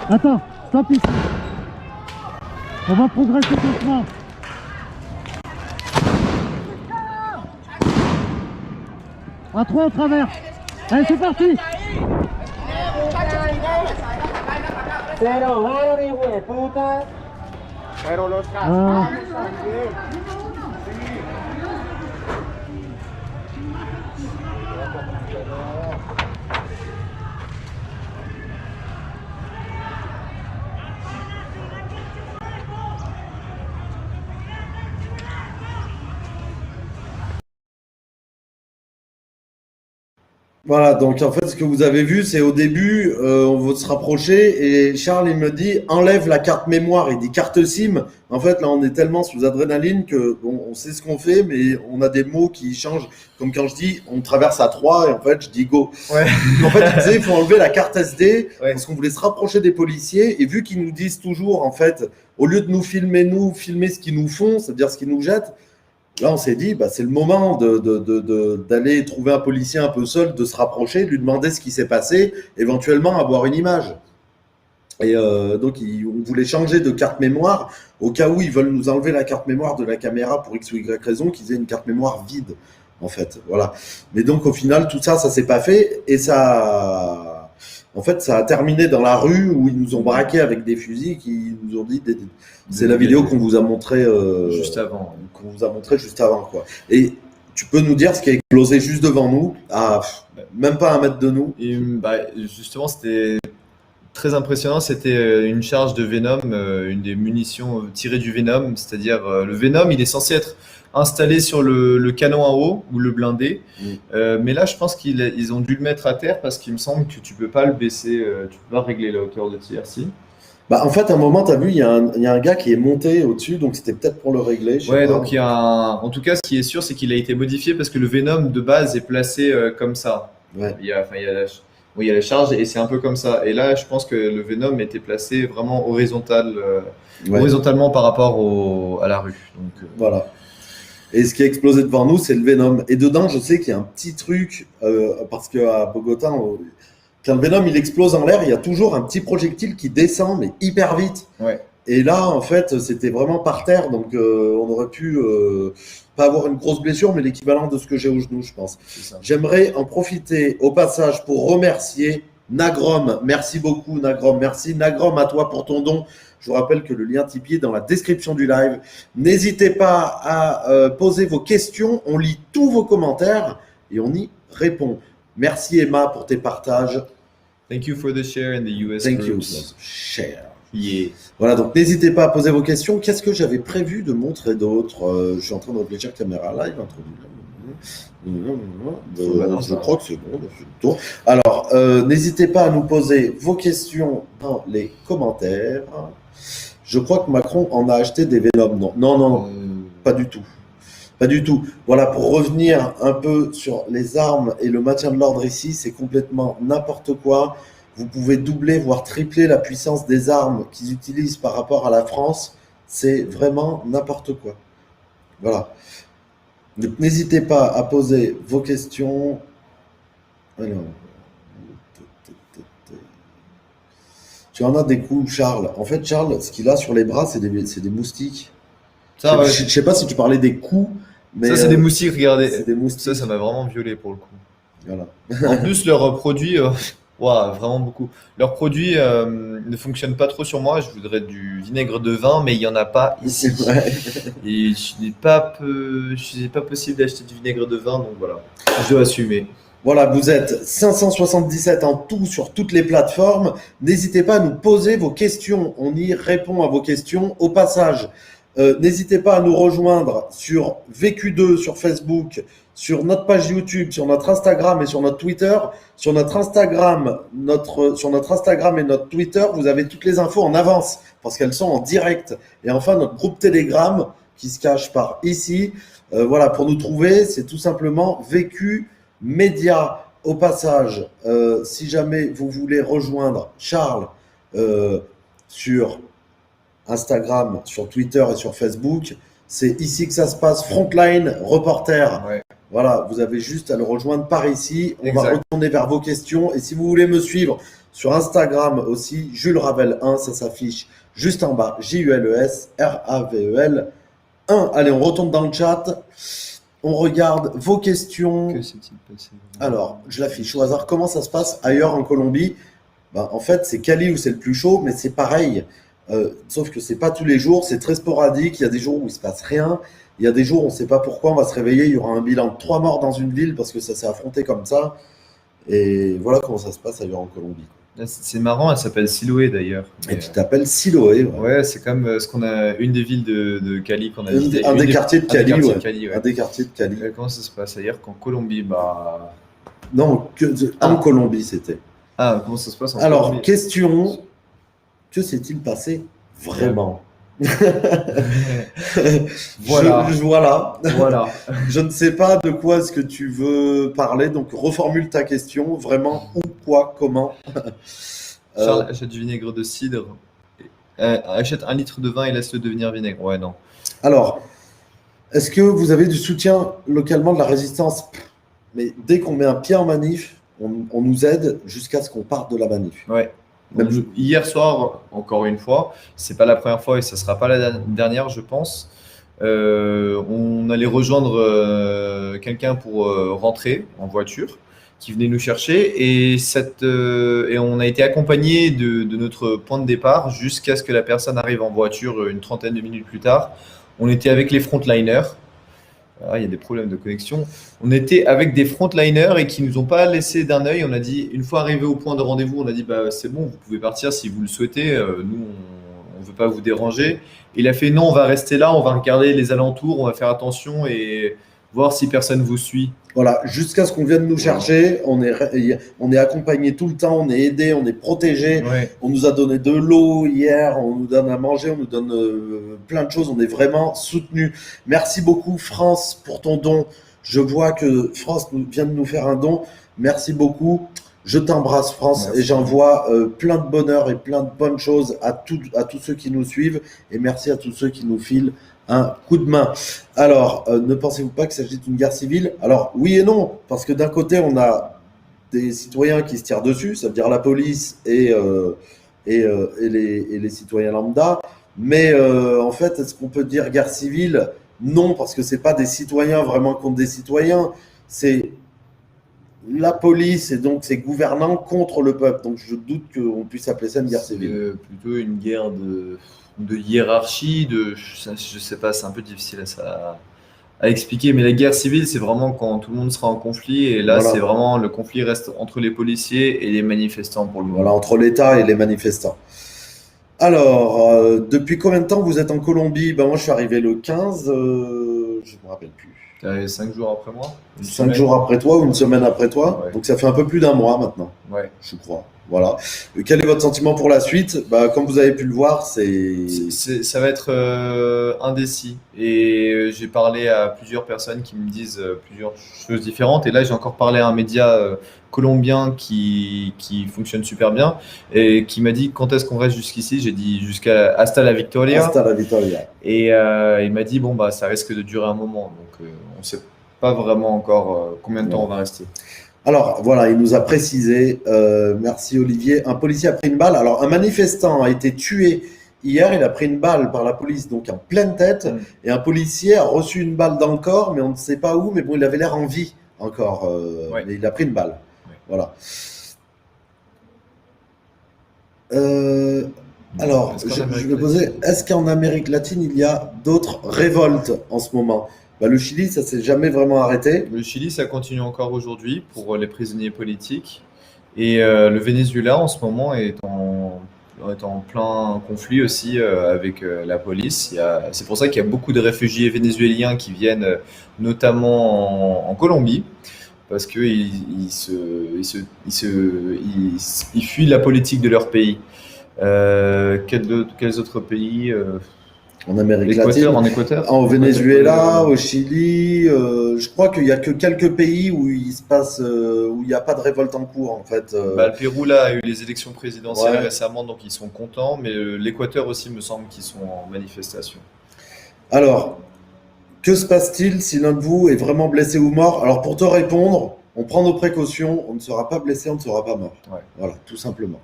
Attends, stop ici. On va progresser doucement. À 3 en travers. Allez, c'est parti. Voilà, donc en fait, ce que vous avez vu, c'est au début, on veut se rapprocher et Charles, il me dit enlève la carte mémoire. Il dit carte SIM. En fait, là, on est tellement sous adrénaline que on sait ce qu'on fait, mais on a des mots qui changent. Comme quand je dis on traverse à 3 et en fait, je dis go. Ouais. En fait, il disait il faut enlever la carte SD Ouais. parce qu'on voulait se rapprocher des policiers et vu qu'ils nous disent toujours, en fait, au lieu de nous filmer ce qu'ils nous font, c'est-à-dire ce qu'ils nous jettent, Là, on s'est dit, bah, c'est le moment d'aller trouver un policier un peu seul, de se rapprocher, de lui demander ce qui s'est passé, éventuellement avoir une image. Et donc, on voulait changer de carte mémoire au cas où ils veulent nous enlever la carte mémoire de la caméra pour X ou Y raison, qu'ils aient une carte mémoire vide, en fait. Voilà. Mais donc, au final, tout ça, ça s'est pas fait et ça, en fait, ça a terminé dans la rue où ils nous ont braqués avec des fusils qui nous ont dit, c'est la vidéo qu'on vous a montré juste avant. Qu'on vous a montré juste avant, quoi. Et tu peux nous dire ce qui a explosé juste devant nous, même pas 1 mètre de nous? Et, justement, c'était très impressionnant. C'était une charge de Venom, une des munitions tirées du Venom. C'est-à-dire, le Venom, il est censé être installé sur le canon à eau ou le blindé. Mais là, je pense qu'ils ont dû le mettre à terre parce qu'il me semble que tu peux pas le baisser, tu peux pas régler la hauteur de tir. Si. Bah, en fait, à un moment, tu as vu, il y a un gars qui est monté au-dessus, donc c'était peut-être pour le régler. Je sais Ouais, pas. donc en tout cas, ce qui est sûr, c'est qu'il a été modifié parce que le Venom de base est placé comme ça. Ouais. Il y a la charge et c'est un peu comme ça. Et là, je pense que le Venom était placé vraiment horizontalement par rapport à la rue. Donc, Voilà. Et ce qui a explosé devant nous, c'est le Venom. Et dedans, je sais qu'il y a un petit truc, parce qu'à Bogota, quand le Venom il explose en l'air, il y a toujours un petit projectile qui descend, mais hyper vite. Ouais. Et là, en fait, c'était vraiment par terre, donc on aurait pu pas avoir une grosse blessure, mais l'équivalent de ce que j'ai au genou, je pense. c'est ça. J'aimerais en profiter au passage pour remercier Nagrom. Merci beaucoup, Nagrom. Merci, Nagrom, à toi pour ton don. Je vous rappelle que le lien Tipeee est dans la description du live. N'hésitez pas à poser vos questions. On lit tous vos commentaires et on y répond. Merci, Emma, pour tes partages. Thank you for the share in the US Thank you. groups. Share. Yeah. Voilà, donc n'hésitez pas à poser vos questions. Qu'est-ce que j'avais prévu de montrer d'autre? Je suis en train de réfléchir, caméra live. Je crois que c'est bon, on a fait le tour. Alors, n'hésitez pas à nous poser vos questions dans les commentaires. Je crois que Macron en a acheté des Venom. Non, pas du tout. Pas du tout. Voilà, pour revenir un peu sur les armes et le maintien de l'ordre ici, c'est complètement n'importe quoi. Vous pouvez doubler, voire tripler la puissance des armes qu'ils utilisent par rapport à la France. C'est vraiment n'importe quoi. Voilà. Donc, n'hésitez pas à poser vos questions. Alors. Tu en as des coups, Charles. En fait, Charles, ce qu'il a sur les bras, c'est des moustiques. Ça, ouais. Je ne sais pas si tu parlais des coups, mais Ça, c'est des moustiques, regardez. c'est des moustiques. Ça m'a vraiment violé pour le coup. Voilà. En plus, leurs produits, vraiment beaucoup. Leurs produits ne fonctionnent pas trop sur moi. Je voudrais du vinaigre de vin, mais il n'y en a pas ici. C'est vrai. Et je n'est pas possible d'acheter du vinaigre de vin, donc voilà. Je dois assumer. Voilà, vous êtes 577 en tout sur toutes les plateformes. N'hésitez pas à nous poser vos questions. On y répond à vos questions. Au passage, n'hésitez pas à nous rejoindre sur VQ2 sur Facebook, sur notre page YouTube, sur notre Instagram et sur notre Twitter. Sur notre Instagram et notre Twitter, vous avez toutes les infos en avance parce qu'elles sont en direct. Et enfin, notre groupe Telegram qui se cache par ici. Voilà, pour nous trouver, c'est tout simplement VQ Média. Au passage, si jamais vous voulez rejoindre Charles sur Instagram, sur Twitter et sur Facebook, c'est ici que ça se passe. Frontline Reporter. Ouais. Voilà, vous avez juste à le rejoindre par ici. On va Exact. retourner vers vos questions. Et si vous voulez me suivre sur Instagram aussi, Jules Ravel 1, ça s'affiche juste en bas. Jules Ravel 1. Allez, on retourne dans le chat. On regarde vos questions. Que s'est-il passé? Alors, je l'affiche au hasard. Comment ça se passe ailleurs en Colombie? En fait, c'est Cali où c'est le plus chaud, mais c'est pareil. Sauf que c'est pas tous les jours, c'est très sporadique. Il y a des jours où il se passe rien. Il y a des jours où on ne sait pas pourquoi on va se réveiller. Il y aura un bilan de 3 morts dans une ville parce que ça s'est affronté comme ça. Et voilà comment ça se passe ailleurs en Colombie. C'est marrant, elle s'appelle Siloé d'ailleurs. Et tu t'appelles Siloé. Ouais, c'est comme ce qu'on a, une des villes de Cali qu'on a visité. Un des quartiers de Cali, ouais. Cali, ouais. Un des quartiers de Cali. Comment ça se passe ailleurs qu'en Colombie? Non, en Colombie c'était. Ah, comment ça se passe en Alors, Colombie? question, que s'est-il passé vraiment? Voilà. Voilà. Je ne sais pas de quoi est-ce que tu veux parler, donc reformule ta question. Vraiment, où, quoi, comment? Charles achète du vinaigre de cidre. Achète 1 litre de vin et laisse-le devenir vinaigre. Ouais, non. Alors, Est-ce que vous avez du soutien localement de la résistance? Mais dès qu'on met un pied en manif, on nous aide jusqu'à ce qu'on parte de la manif. Ouais. Même Donc, hier soir, encore une fois, c'est pas la première fois et ça sera pas la dernière, je pense. On allait rejoindre quelqu'un pour rentrer en voiture qui venait nous chercher et on a été accompagné de notre point de départ jusqu'à ce que la personne arrive en voiture une trentaine de minutes plus tard. On était avec les frontliners. Ah, il y a des problèmes de connexion. On était avec des frontliners et qui nous ont pas laissé d'un œil. On a dit, une fois arrivé au point de rendez-vous, on a dit bah, c'est bon, vous pouvez partir si vous le souhaitez. Nous, on veut pas vous déranger. Il a fait non, on va rester là, on va regarder les alentours, on va faire attention et voir si personne vous suit. Voilà, jusqu'à ce qu'on vienne nous chercher, on est accompagné tout le temps, on est aidé, on est protégé. Ouais. On nous a donné de l'eau hier, on nous donne à manger, on nous donne plein de choses, on est vraiment soutenus. Merci beaucoup France pour ton don. Je vois que France vient de nous faire un don. Merci beaucoup. Je t'embrasse France. Merci. Et j'envoie plein de bonheur et plein de bonnes choses à tous ceux qui nous suivent. Et merci à tous ceux qui nous filent un coup de main. Alors, ne pensez-vous pas qu'il s'agit d'une guerre civile? Alors, oui et non, parce que d'un côté, on a des citoyens qui se tirent dessus, ça veut dire la police et les citoyens lambda. Mais en fait, est-ce qu'on peut dire guerre civile? Non, parce que c'est pas des citoyens vraiment contre des citoyens, c'est la police et donc ses gouvernants contre le peuple. Donc, je doute qu'on puisse appeler ça une guerre civile. C'est plutôt une guerre de hiérarchie, je sais pas, c'est un peu difficile à expliquer, mais la guerre civile, c'est vraiment quand tout le monde sera en conflit, et là, Voilà. c'est vraiment, le conflit reste entre les policiers et les manifestants pour le moment. Voilà, entre l'État et les manifestants. Alors, depuis combien de temps vous êtes en Colombie? Ben, moi, je suis arrivé le 15, je me rappelle plus. T'es arrivé 5 jours après moi? Une 5 semaine? jours après toi ou une semaine après toi. Ouais. Donc, ça fait un peu plus d'un mois maintenant, Ouais. je crois. Voilà. Quel est votre sentiment pour la suite? Bah, comme vous avez pu le voir, Ça va être indécis. Et j'ai parlé à plusieurs personnes qui me disent plusieurs choses différentes. Et là, j'ai encore parlé à un média colombien qui fonctionne super bien et qui m'a dit quand est-ce qu'on reste jusqu'ici? J'ai dit jusqu'à hasta la victoria. Hasta la victoria. Et il m'a dit bon, bah, ça risque de durer un moment. Donc, on ne sait pas vraiment encore combien de temps on va rester. Alors, voilà, il nous a précisé, merci Olivier, un policier a pris une balle. Alors, un manifestant a été tué hier, il a pris une balle par la police, donc en pleine tête, et un policier a reçu une balle dans le corps, mais on ne sait pas où, mais bon, il avait l'air en vie encore, Ouais. mais il a pris une balle. Ouais. Voilà. Alors, Est-ce qu'en je Amérique me posais, est-ce qu'en Amérique latine, il y a d'autres révoltes en ce moment? Bah, le Chili, ça s'est jamais vraiment arrêté. Le Chili, ça continue encore aujourd'hui pour les prisonniers politiques. Et le Venezuela, en ce moment, est en plein conflit aussi avec la police. C'est pour ça qu'il y a beaucoup de réfugiés vénézuéliens qui viennent notamment en Colombie, parce qu'ils fuient la politique de leur pays. Quels autres pays? En Amérique L'Équateur, latine. en Équateur? Au Venezuela, au Chili, je crois qu'il y a que quelques pays où il se passe, où il n'y a pas de révolte en cours en fait. Bah, le Pérou là a eu les élections présidentielles Ouais. récemment, donc ils sont contents, mais l'Équateur aussi me semble qu'ils sont en manifestation. Alors, que se passe-t-il si l'un de vous est vraiment blessé ou mort? Alors pour te répondre, on prend nos précautions, on ne sera pas blessé, on ne sera pas mort. Ouais. Voilà, tout simplement.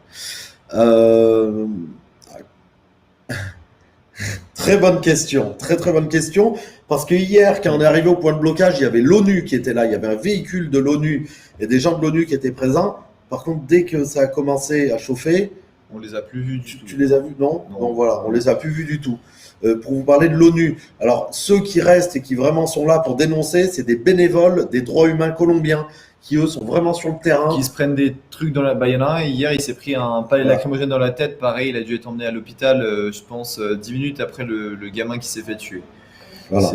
Euh, Très bonne question, très très bonne question, parce que hier, quand on est arrivé au point de blocage, il y avait l'ONU qui était là, il y avait un véhicule de l'ONU et des gens de l'ONU qui étaient présents. Par contre, dès que ça a commencé à chauffer, On les a plus vus du tout. tu les as vus? Non, Non. non, voilà, on les a plus vus du tout. Pour vous parler de l'ONU, alors ceux qui restent et qui vraiment sont là pour dénoncer, c'est des bénévoles des droits humains colombiens qui eux sont vraiment sur le terrain. Qui se prennent des trucs dans la. Bah, il y en a un, hier il s'est pris un palais lacrymogène dans la tête, pareil, il a dû être emmené à l'hôpital, je pense, 10 minutes après le gamin qui s'est fait tuer. Voilà.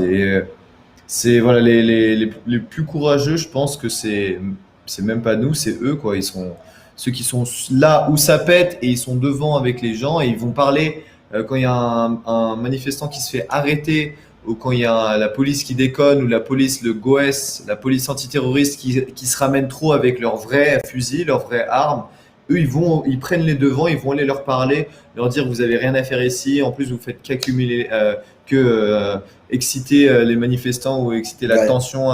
C'est voilà, les plus courageux, je pense que c'est même pas nous, c'est eux, quoi. Ils sont ceux qui sont là où ça pète et ils sont devant avec les gens et ils vont parler quand il y a un manifestant qui se fait arrêter ou quand il y a la police qui déconne ou la police, le GOES, la police antiterroriste qui se ramène trop avec leurs vrais fusils, leurs vraies armes. eux, ils prennent les devants, ils vont aller leur parler, leur dire vous avez rien à faire ici, en plus vous faites qu'accumuler, exciter les manifestants ou exciter la Ouais. tension.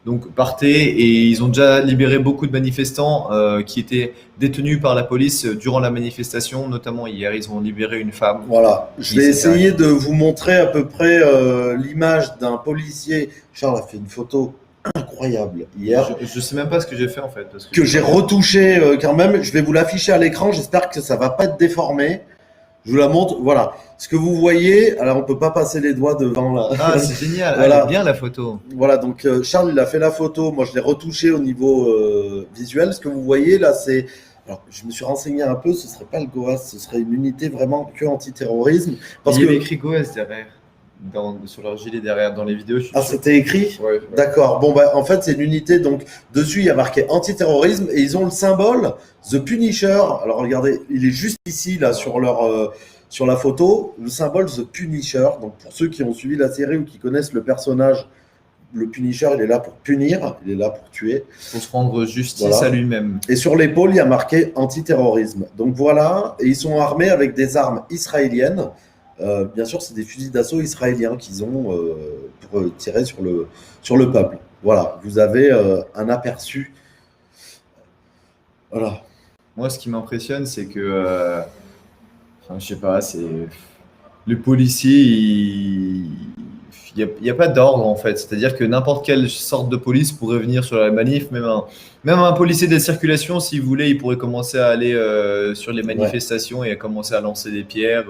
Donc partez, et ils ont déjà libéré beaucoup de manifestants qui étaient détenus par la police durant la manifestation, notamment hier, ils ont libéré une femme. Voilà, je vais C'est essayer de vous montrer à peu près l'image d'un policier. Charles a fait une photo incroyable hier Je sais même pas ce que j'ai fait en fait. Parce que j'ai retouché quand même. Je vais vous l'afficher à l'écran. J'espère que ça va pas être déformé. Je vous la montre. Voilà, ce que vous voyez. Alors on peut pas passer les doigts devant là. Ah, c'est génial, Voilà. elle est bien la photo. Voilà, donc Charles il a fait la photo. Moi je l'ai retouché au niveau visuel. Ce que vous voyez là, c'est. Alors, je me suis renseigné un peu, ce serait pas le GOAS, ce serait une unité vraiment que antiterrorisme. Parce Il y que avait écrit GOAS derrière, sur leur gilet derrière, dans les vidéos. Je suis ah, sûr. c'était écrit. Ouais. D'accord. Bon, bah, en fait, c'est une unité. Donc, dessus, il y a marqué antiterrorisme et ils ont le symbole The Punisher. Alors, regardez, il est juste ici, là, sur la photo. Le symbole The Punisher. Donc, pour ceux qui ont suivi la série ou qui connaissent le personnage, le Punisher, il est là pour punir, il est là pour tuer. Pour se rendre justice Voilà. à lui-même. Et sur l'épaule, il y a marqué antiterrorisme. Donc, voilà. Et ils sont armés avec des armes israéliennes. Bien sûr, c'est des fusils d'assaut israéliens qu'ils ont pour tirer sur le peuple. Voilà, vous avez un aperçu. Voilà. Moi, ce qui m'impressionne, c'est que, je sais pas, c'est les policiers, il n'y a pas d'ordre en fait. C'est-à-dire que n'importe quelle sorte de police pourrait venir sur la manif, même un policier de la circulation, s'il voulait, il pourrait commencer à aller sur les manifestations et à commencer à lancer des pierres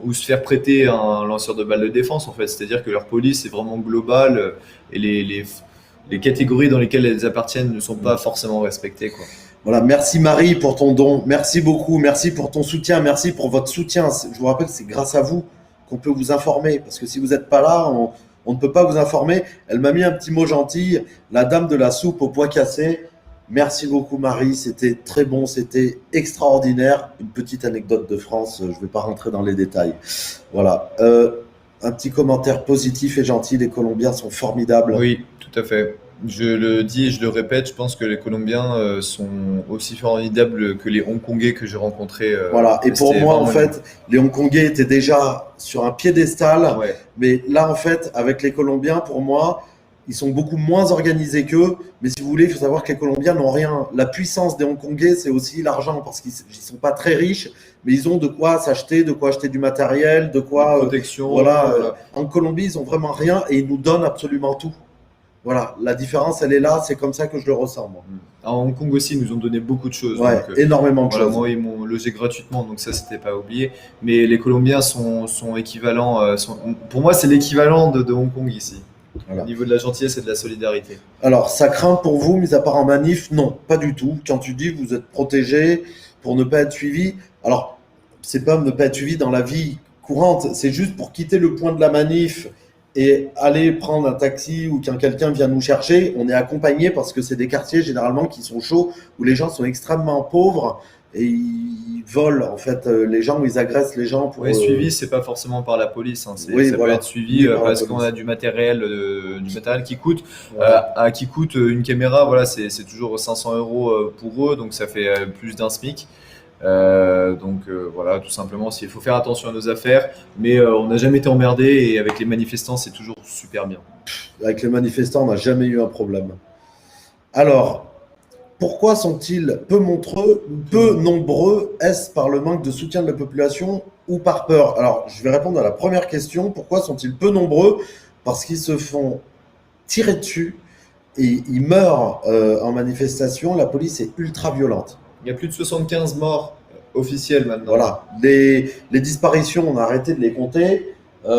ou se faire prêter un lanceur de balles de défense en fait. C'est-à-dire que leur police est vraiment globale et les catégories dans lesquelles elles appartiennent ne sont pas forcément respectées, quoi. Voilà, merci Marie pour ton don. Merci beaucoup. Merci pour ton soutien. Merci pour votre soutien. Je vous rappelle que c'est grâce à vous qu'on peut vous informer. Parce que si vous n'êtes pas là, on ne peut pas vous informer. Elle m'a mis un petit mot gentil. La dame de la soupe au pois cassé. Merci beaucoup Marie, c'était très bon, c'était extraordinaire. Une petite anecdote de France, je ne vais pas rentrer dans les détails. Voilà, un petit commentaire positif et gentil, les Colombiens sont formidables. Oui, tout à fait. Je le dis et je le répète, je pense que les Colombiens sont aussi formidables que les Hongkongais que j'ai rencontrés. Voilà, et pour C'était moi en vraiment fait, les Hongkongais étaient déjà sur un piédestal, Ouais. mais là en fait, avec les Colombiens, pour moi, ils sont beaucoup moins organisés qu'eux. Mais si vous voulez, il faut savoir que les Colombiens n'ont rien. La puissance des Hongkongais, c'est aussi l'argent, parce qu'ils ne sont pas très riches, mais ils ont de quoi s'acheter, de quoi acheter du matériel, de quoi. Protection. Voilà. En Colombie, ils n'ont vraiment rien et ils nous donnent absolument tout. Voilà, la différence, elle est là. C'est comme ça que je le ressens, moi. À Hong Kong aussi, ils nous ont donné beaucoup de choses. Ouais, donc, énormément de voilà, choses. moi, ils m'ont logé gratuitement, donc ça, c'était pas oublié. Mais les Colombiens sont équivalents. Pour moi, c'est l'équivalent de Hong Kong ici. Voilà. Au niveau de la gentillesse et de la solidarité. Alors, ça craint pour vous, mis à part en manif? Non, pas du tout. Quand tu dis que vous êtes protégé pour ne pas être suivi, alors, c'est pas ne pas être suivi dans la vie courante, c'est juste pour quitter le point de la manif et aller prendre un taxi ou quand quelqu'un vient nous chercher, on est accompagné parce que c'est des quartiers généralement qui sont chauds, où les gens sont extrêmement pauvres et ils volent en fait les gens, ou ils agressent les gens pour... Ouais, suivi, c'est pas forcément par la police. Hein. Oui, ça voilà. peut être suivi Oui, par la parce police. qu'on a du matériel qui coûte. Voilà. Qui coûte une caméra, voilà, c'est toujours 500 € pour eux, donc ça fait plus d'un SMIC. Voilà, tout simplement, il faut faire attention à nos affaires, mais on n'a jamais été emmerdé et avec les manifestants, c'est toujours super bien. Avec les manifestants, on n'a jamais eu un problème. Alors, pourquoi sont-ils peu nombreux? Est-ce par le manque de soutien de la population ou par peur? Alors, je vais répondre à la première question. Pourquoi sont-ils peu nombreux? Parce qu'ils se font tirer dessus et ils meurent en manifestation. La police est ultra violente. Il y a plus de 75 morts officiels maintenant. Voilà. Les disparitions, on a arrêté de les compter. Voilà,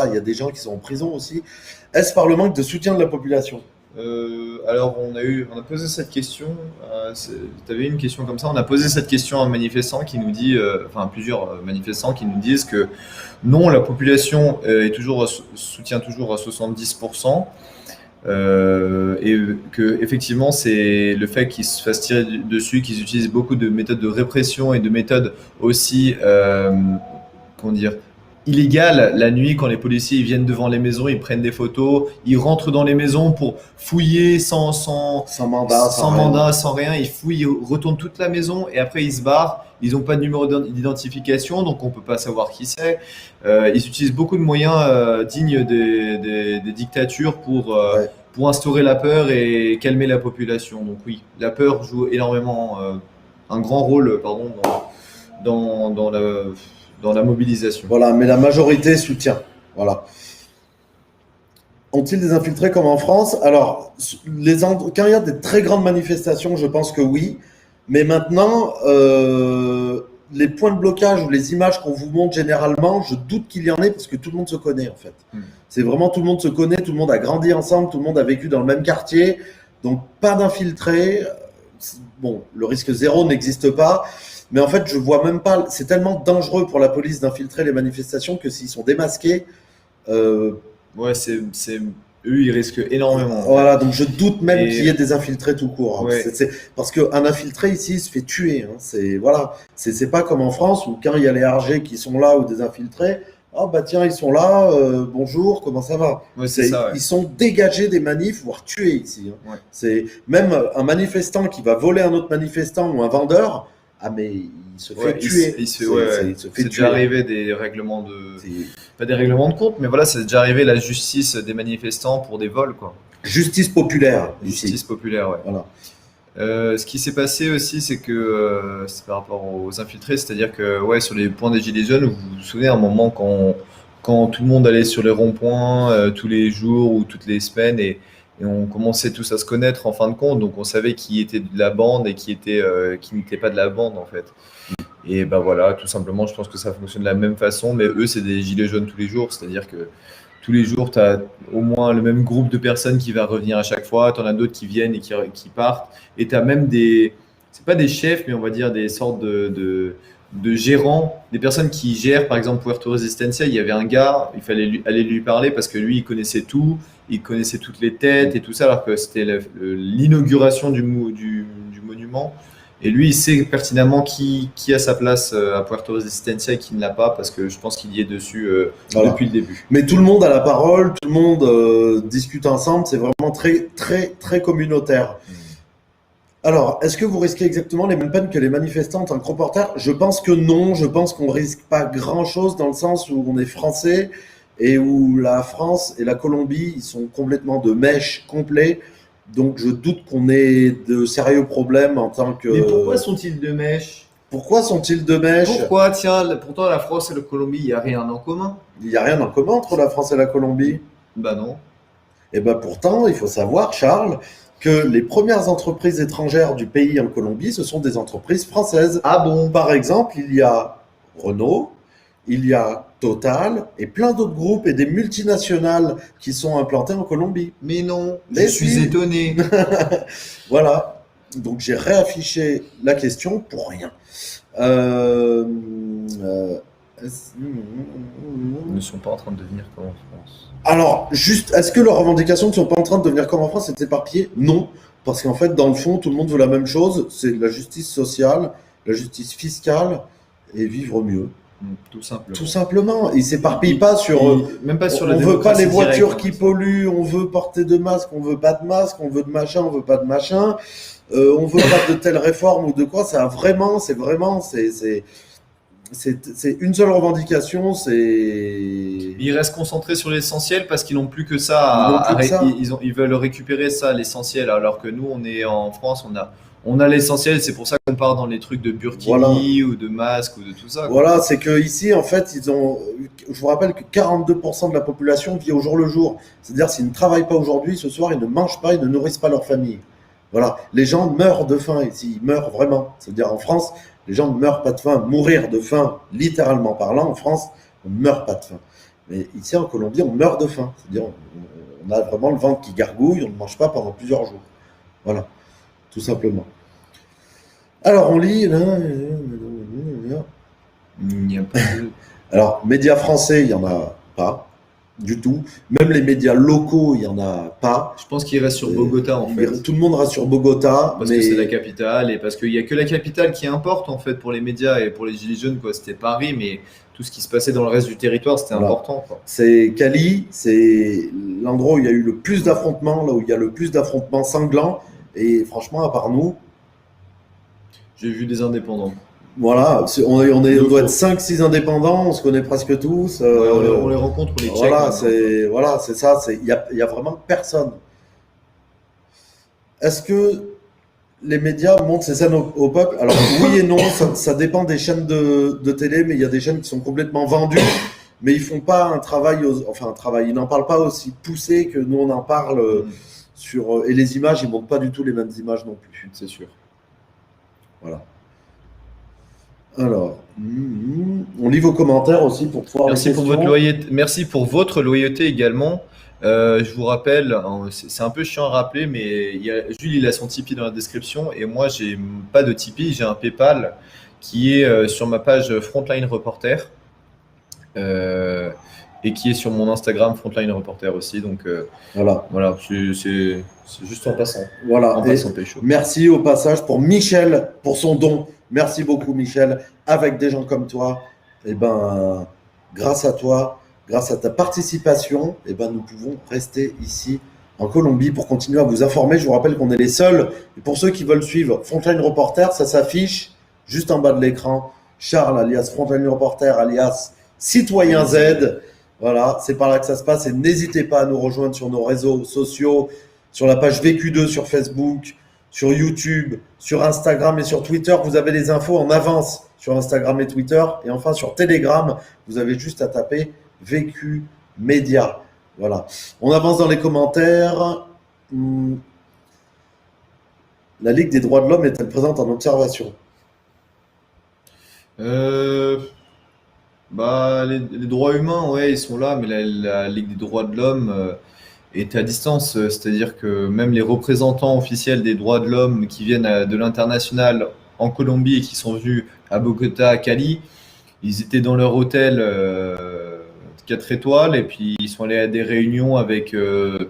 il y a des gens qui sont en prison aussi. Est-ce par le manque de soutien de la population? Alors, on a posé cette question. Tu avais une question comme ça. On a posé cette question à un manifestant qui nous dit, plusieurs manifestants qui nous disent que non, la population soutient toujours à 70%. Et que effectivement, c'est le fait qu'ils se fassent tirer dessus, qu'ils utilisent beaucoup de méthodes de répression et de méthodes aussi, illégale la nuit quand les policiers ils viennent devant les maisons, ils prennent des photos, ils rentrent dans les maisons pour fouiller sans mandat, sans rien. mandat, sans rien. Ils fouillent, ils retournent toute la maison et après ils se barrent. Ils n'ont pas de numéro d'identification, donc on peut pas savoir qui c'est. Ils utilisent beaucoup de moyens dignes des dictatures Ouais. pour instaurer la peur et calmer la population. Donc oui, la peur joue énormément, un grand rôle, pardon, dans la mobilisation. Voilà, mais la majorité soutient. Voilà. Ont-ils des infiltrés comme en France? Alors, quand il y a des très grandes manifestations, je pense que oui. Mais maintenant, les points de blocage ou les images qu'on vous montre généralement, je doute qu'il y en ait parce que tout le monde se connaît en fait. C'est vraiment tout le monde se connaît, tout le monde a grandi ensemble, tout le monde a vécu dans le même quartier. Donc, pas d'infiltrés. Bon, le risque zéro n'existe pas. Mais en fait, je vois même pas. C'est tellement dangereux pour la police d'infiltrer les manifestations que s'ils sont démasqués. Ouais, eux, ils risquent énormément. Voilà, donc je doute même Et- qu'il y ait des infiltrés tout court. Hein. Ouais. Parce qu'un infiltré ici, il se fait tuer. Hein. Voilà. C'est pas comme en France où quand il y a les RG qui sont là ou des infiltrés, oh bah tiens, ils sont là, bonjour, comment ça va? Ouais, c'est ça, ouais. Ils sont dégagés des manifs, voire tués ici. Hein. Ouais. C'est même un manifestant qui va voler un autre manifestant ou un vendeur, ah mais il se fait Ouais, tuer. il se C'est- ouais, c'est- ouais. il se fait C'est tuer. déjà arrivé des règlements C'est pas des règlements de compte, mais voilà, c'est déjà arrivé la justice des manifestants pour des vols, quoi. justice populaire ici. Justice populaire, ouais. Voilà. Ce qui s'est passé aussi, c'est que c'est par rapport aux infiltrés, c'est-à-dire que ouais, sur les points des Gilets jaunes, vous vous souvenez à un moment quand tout le monde allait sur les ronds-points tous les jours ou toutes les semaines et on commençait tous à se connaître en fin de compte, donc on savait qui était de la bande et qui n'était pas de la bande en fait. Et ben voilà, tout simplement, je pense que ça fonctionne de la même façon, mais eux, c'est des Gilets jaunes tous les jours, c'est-à-dire que tous les jours, tu as au moins le même groupe de personnes qui va revenir à chaque fois, tu en as d'autres qui viennent et qui partent, et tu as même c'est pas des chefs, mais on va dire des sortes de gérants, des personnes qui gèrent, par exemple, Puerto Resistencia. Il y avait un gars, il fallait aller lui parler parce que lui, il connaissait tout, il connaissait toutes les têtes et tout ça, alors que c'était l'inauguration du monument. Et lui, il sait pertinemment qui a sa place à Puerto Resistencia et qui ne l'a pas, parce que je pense qu'il y est dessus Voilà. depuis le début. Mais tout le monde a la parole, tout le monde discute ensemble, c'est vraiment très, très, très communautaire. Alors, est-ce que vous risquez exactement les mêmes peines que les manifestants en tant que reporters? Je pense que non, je pense qu'on risque pas grand-chose dans le sens où on est français et où la France et la Colombie, ils sont complètement de mèche complet. Donc, je doute qu'on ait de sérieux problèmes en tant que... Mais pourquoi sont-ils de mèche? Pourquoi sont-ils de mèche? Pourquoi, tiens, pourtant la France et la Colombie, il n'y a rien en commun. Il n'y a rien en commun entre la France et la Colombie. Bah non. Et bien pourtant, il faut savoir, Charles, que les premières entreprises étrangères du pays en Colombie, ce sont des entreprises françaises. Ah bon? Par exemple, il y a Renault, il y a Total et plein d'autres groupes et des multinationales qui sont implantées en Colombie. Mais non, Mais je suis si. étonné. Voilà. Donc j'ai réaffiché la question pour rien. Ils ne sont pas en train de devenir comme en France. Alors, juste, est-ce que leurs revendications ne sont pas en train de devenir comme en France et de s'éparpiller? Non, parce qu'en fait, dans le fond, tout le monde veut la même chose, c'est la justice sociale, la justice fiscale et vivre mieux. Tout simplement. Tout simplement. Ils s'éparpillent pas sur... Même pas sur la on veut pas démocratie les voitures directe, qui hein. polluent, on veut porter de masque, on veut pas de masque, on veut de machin, on veut pas de machin, on veut pas de telle réforme ou de quoi. C'est une seule revendication, c'est... Ils restent concentrés sur l'essentiel parce qu'ils n'ont plus que ça. Ils n'ont plus que ça. Ils veulent récupérer ça, l'essentiel. Alors que nous, on est en France, on a l'essentiel. C'est pour ça qu'on part dans les trucs de burkini Voilà. ou de masque ou de tout ça, quoi. Voilà, c'est que ici, en fait, je vous rappelle que 42% de la population vit au jour le jour. C'est-à-dire, s'ils ne travaillent pas aujourd'hui, ce soir, ils ne mangent pas, ils ne nourrissent pas leur famille. Voilà, les gens meurent de faim ici, ils meurent vraiment. C'est-à-dire, en France, les gens ne meurent pas de faim. Mourir de faim, littéralement parlant, en France, on ne meurt pas de faim. Mais ici, en Colombie, on meurt de faim. C'est-à-dire, on a vraiment le ventre qui gargouille, on ne mange pas pendant plusieurs jours. Voilà, tout simplement. Alors, on lit... Il n'y a pas de... Alors, médias français, il n'y en a pas. du tout. Même les médias locaux, il n'y en a pas. Je pense qu'il reste sur Bogota en fait. Tout le monde reste sur Bogota. Parce que c'est la capitale et parce qu'il n'y a que la capitale qui importe en fait pour les médias et pour les Gilets jaunes, quoi. C'était Paris, mais tout ce qui se passait dans le reste du territoire, c'était important, quoi. C'est Cali, c'est l'endroit où il y a eu le plus d'affrontements, là où il y a le plus d'affrontements sanglants. Et franchement, à part nous, j'ai vu des indépendants. Voilà, on doit être 5-6 indépendants, on se connaît presque tous. On les rencontre, on les check. Voilà, c'est ça, il y a vraiment personne. Est-ce que les médias montrent ces scènes au peuple? Alors oui et non, ça dépend des chaînes de télé, mais il y a des chaînes qui sont complètement vendues, mais ils font pas un travail, ils n'en parlent pas aussi poussé que nous on en parle et les images, ils montrent pas du tout les mêmes images non plus. C'est sûr. Voilà. Alors, on lit vos commentaires aussi pour pouvoir. Merci pour votre loyauté également. Je vous rappelle, c'est un peu chiant à rappeler, mais Jules il a son Tipeee dans la description et moi j'ai pas de Tipeee, j'ai un PayPal qui est sur ma page Frontline Reporter et qui est sur mon Instagram Frontline Reporter aussi. Donc voilà, c'est juste en passant. Voilà. En passant pécho. Merci au passage pour Michel pour son don. Merci beaucoup Michel. Avec des gens comme toi, grâce à toi, grâce à ta participation, nous pouvons rester ici en Colombie pour continuer à vous informer. Je vous rappelle qu'on est les seuls. Et pour ceux qui veulent suivre Frontline Reporter, ça s'affiche juste en bas de l'écran. Charles alias Frontline Reporter alias Citoyen Z. Voilà, c'est par là que ça se passe. Et n'hésitez pas à nous rejoindre sur nos réseaux sociaux, sur la page VQ2 sur Facebook, sur YouTube, sur Instagram et sur Twitter. Vous avez les infos en avance sur Instagram et Twitter. Et enfin, sur Telegram, vous avez juste à taper VQ Média. Voilà. On avance dans les commentaires. La Ligue des droits de l'homme est-elle présente en observation? Les droits humains, ouais, ils sont là, mais la Ligue des droits de l'homme est à distance. C'est-à-dire que même les représentants officiels des droits de l'homme qui viennent de l'international en Colombie et qui sont venus à Bogota, à Cali, ils étaient dans leur hôtel 4 étoiles et puis ils sont allés à des réunions avec le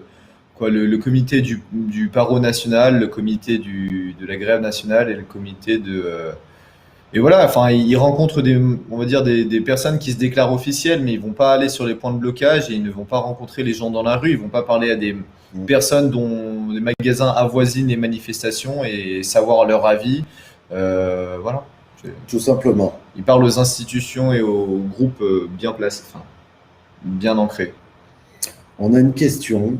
comité du paro national, le comité de la grève nationale et le comité et voilà, enfin, ils rencontrent des personnes qui se déclarent officielles, mais ils vont pas aller sur les points de blocage et ils ne vont pas rencontrer les gens dans la rue, ils vont pas parler à des personnes dont les magasins avoisinent les manifestations et savoir leur avis. Voilà. Tout simplement. Ils parlent aux institutions et aux groupes bien placés, bien ancrés. On a une question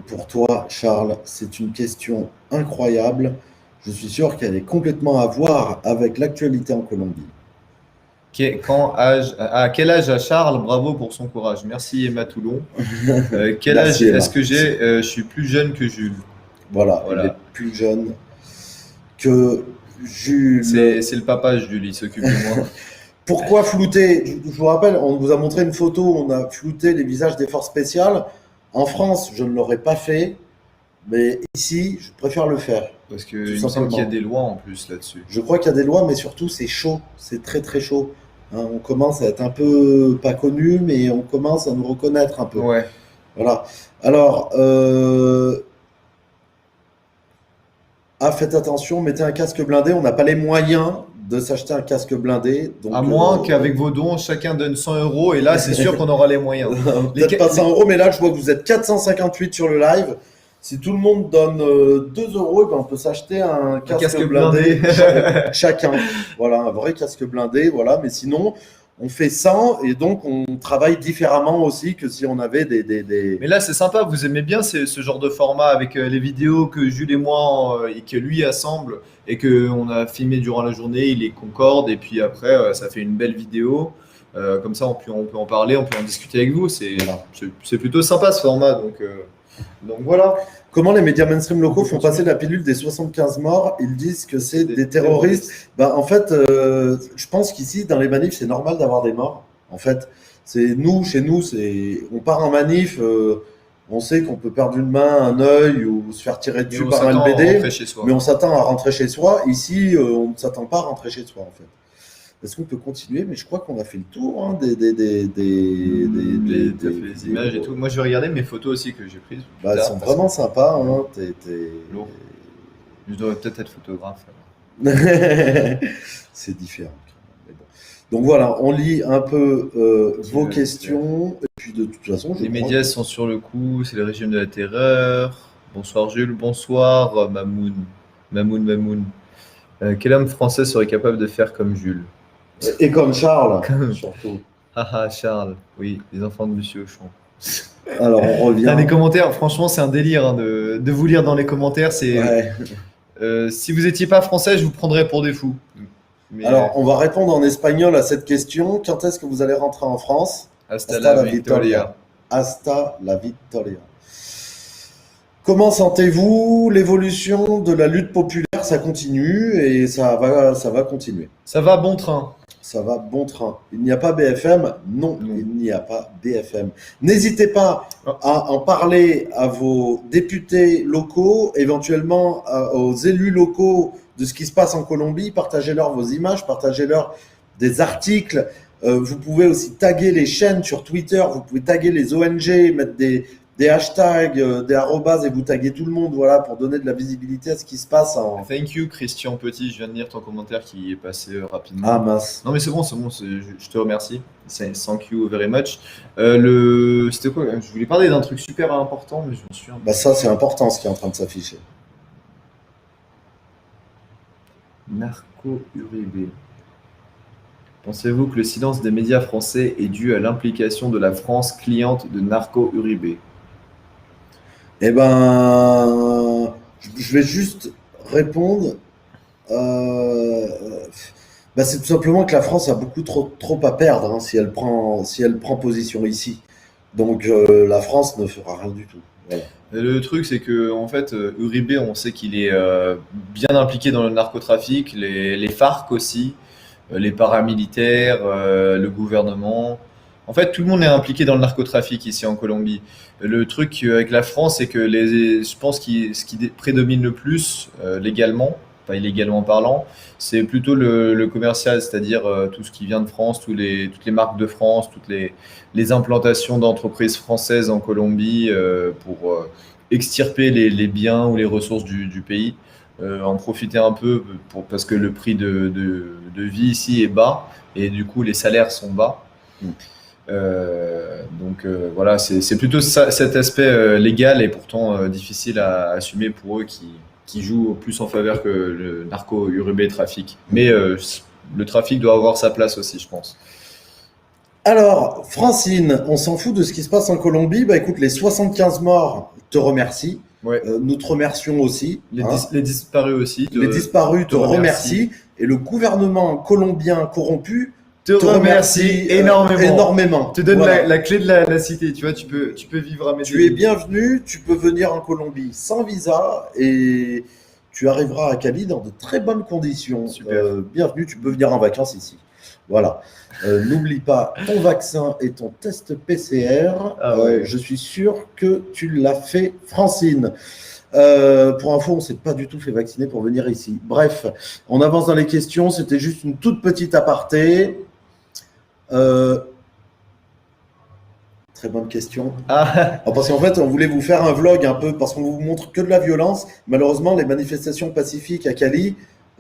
pour toi, Charles. C'est une question incroyable. Je suis sûr qu'elle est complètement à voir avec l'actualité en Colombie. À quel âge a Charles? Bravo pour son courage. Merci Emma Toulon. Quel âge est-ce que j'ai? Je suis plus jeune que Jules. Voilà. Il est plus jeune que Jules. C'est le papa Jules, il s'occupe de moi. Pourquoi flouter? Je vous rappelle, on vous a montré une photo où on a flouté les visages des forces spéciales. En France, je ne l'aurais pas fait, mais ici, je préfère le faire. Parce qu'il me semble qu'il y a des lois en plus là-dessus. Je crois qu'il y a des lois, mais surtout, c'est chaud. C'est très, très chaud. On commence à être un peu, pas connu, mais on commence à nous reconnaître un peu. Ouais. Voilà. Alors, faites attention, mettez un casque blindé. On n'a pas les moyens de s'acheter un casque blindé. Donc, à moins qu'avec vos dons, chacun donne 100 € et là, c'est sûr qu'on aura les moyens. Peut-être pas 100 €, mais là, je vois que vous êtes 458 sur le live. Si tout le monde donne 2 €, on peut s'acheter un casque blindé chacun. Voilà, un vrai casque blindé. Voilà, mais sinon, on fait 100 et donc on travaille différemment aussi que si on avait des... Mais là, c'est sympa. Vous aimez bien ce genre de format avec les vidéos que Jules et moi et que lui assemble et qu'on a filmé durant la journée. Il les concorde et puis après, ça fait une belle vidéo. Comme ça, on peut en parler, on peut en discuter avec vous. C'est plutôt sympa ce format. Donc voilà. Comment les médias mainstream locaux font passer la pilule des 75 morts? Ils disent que c'est des terroristes. En fait, je pense qu'ici, dans les manifs, c'est normal d'avoir des morts. En fait, chez nous, on part en manif, on sait qu'on peut perdre une main, un œil ou se faire tirer dessus par un LBD, mais on s'attend à rentrer chez soi. Ici, on ne s'attend pas à rentrer chez soi, en fait. Est-ce qu'on peut continuer? Mais je crois qu'on a fait le tour hein, T'as fait les images et tout. Moi, je vais regarder mes photos aussi que j'ai prises. Bah, elles sont vraiment sympas. Hein. Lourd. Je devrais peut-être être photographe. C'est différent. Mais bon. Donc voilà, on lit un peu vos Ouais, questions. Et puis de toute façon, Les médias sont sur le coup, c'est le régime de la terreur. Bonsoir Jules, bonsoir Mamoun. Mamoun. Quel homme français serait capable de faire comme Jules? Et comme Charles, surtout. Haha, Charles, oui, les enfants de Monsieur Auchan. Alors on revient. Les commentaires, franchement, c'est un délire hein, de vous lire dans les commentaires. C'est, Ouais. si vous n'étiez pas français, je vous prendrais pour des fous. Mais, Alors on va répondre en espagnol à cette question. Quand est-ce que vous allez rentrer en France? hasta la victoria. Hasta la victoria. Comment sentez-vous l'évolution de la lutte populaire? Ça continue et ça va continuer. Ça va bon train. Ça va bon train. Il n'y a pas BFM? Non, il n'y a pas BFM. N'hésitez pas à en parler à vos députés locaux, éventuellement aux élus locaux de ce qui se passe en Colombie. Partagez-leur vos images, partagez-leur des articles. Vous pouvez aussi taguer les chaînes sur Twitter, vous pouvez taguer les ONG, mettre des hashtags, des arrobas et vous taguez tout le monde, voilà, pour donner de la visibilité à ce qui se passe en... Thank you Christian Petit, je viens de lire ton commentaire qui est passé rapidement. Ah mince. Non mais c'est bon, je te remercie. Thank you very much. C'était quoi? Je voulais parler d'un truc super important, mais je m'en souviens. Bah ça c'est important ce qui est en train de s'afficher. Narco Uribe. Pensez-vous que le silence des médias français est dû à l'implication de la France cliente de Narco Uribe? Eh ben, je vais juste répondre. Bah, c'est tout simplement que la France a beaucoup trop à perdre hein, si elle prend position ici. Donc la France ne fera rien du tout. Voilà. Le truc, c'est que en fait, Uribe, on sait qu'il est bien impliqué dans le narcotrafic, les FARC aussi, les paramilitaires, le gouvernement. En fait, tout le monde est impliqué dans le narcotrafic ici en Colombie. Le truc avec la France, c'est que je pense que ce qui prédomine le plus légalement, pas illégalement parlant, c'est plutôt le commercial, c'est-à-dire tout ce qui vient de France, toutes les marques de France, toutes les implantations d'entreprises françaises en Colombie pour extirper les biens ou les ressources du pays. En profiter un peu parce que le prix de vie ici est bas et du coup les salaires sont bas. Donc voilà, c'est plutôt cet aspect légal et pourtant difficile à assumer pour eux qui jouent plus en faveur que le narco-urbain trafic. Mais le trafic doit avoir sa place aussi, je pense. Alors, Francine, on s'en fout de ce qui se passe en Colombie. Bah écoute, les 75 morts te remercient. Ouais. Nous te remercions aussi. Les disparus aussi. Les disparus te remercient. Et le gouvernement colombien corrompu te remercie énormément. Te donne la clé de la cité. Tu vois, tu peux vivre à Medellín. Tu es bienvenu. Tu peux venir en Colombie sans visa et tu arriveras à Cali dans de très bonnes conditions. Bienvenue. Tu peux venir en vacances ici. Voilà. N'oublie pas ton vaccin et ton test PCR. Ouais. Je suis sûr que tu l'as fait, Francine. Pour info, on ne s'est pas du tout fait vacciner pour venir ici. Bref, on avance dans les questions. C'était juste une toute petite aparté. Très bonne question. Parce qu'en fait, on voulait vous faire un vlog un peu, parce qu'on vous montre que de la violence. Malheureusement, les manifestations pacifiques à Cali,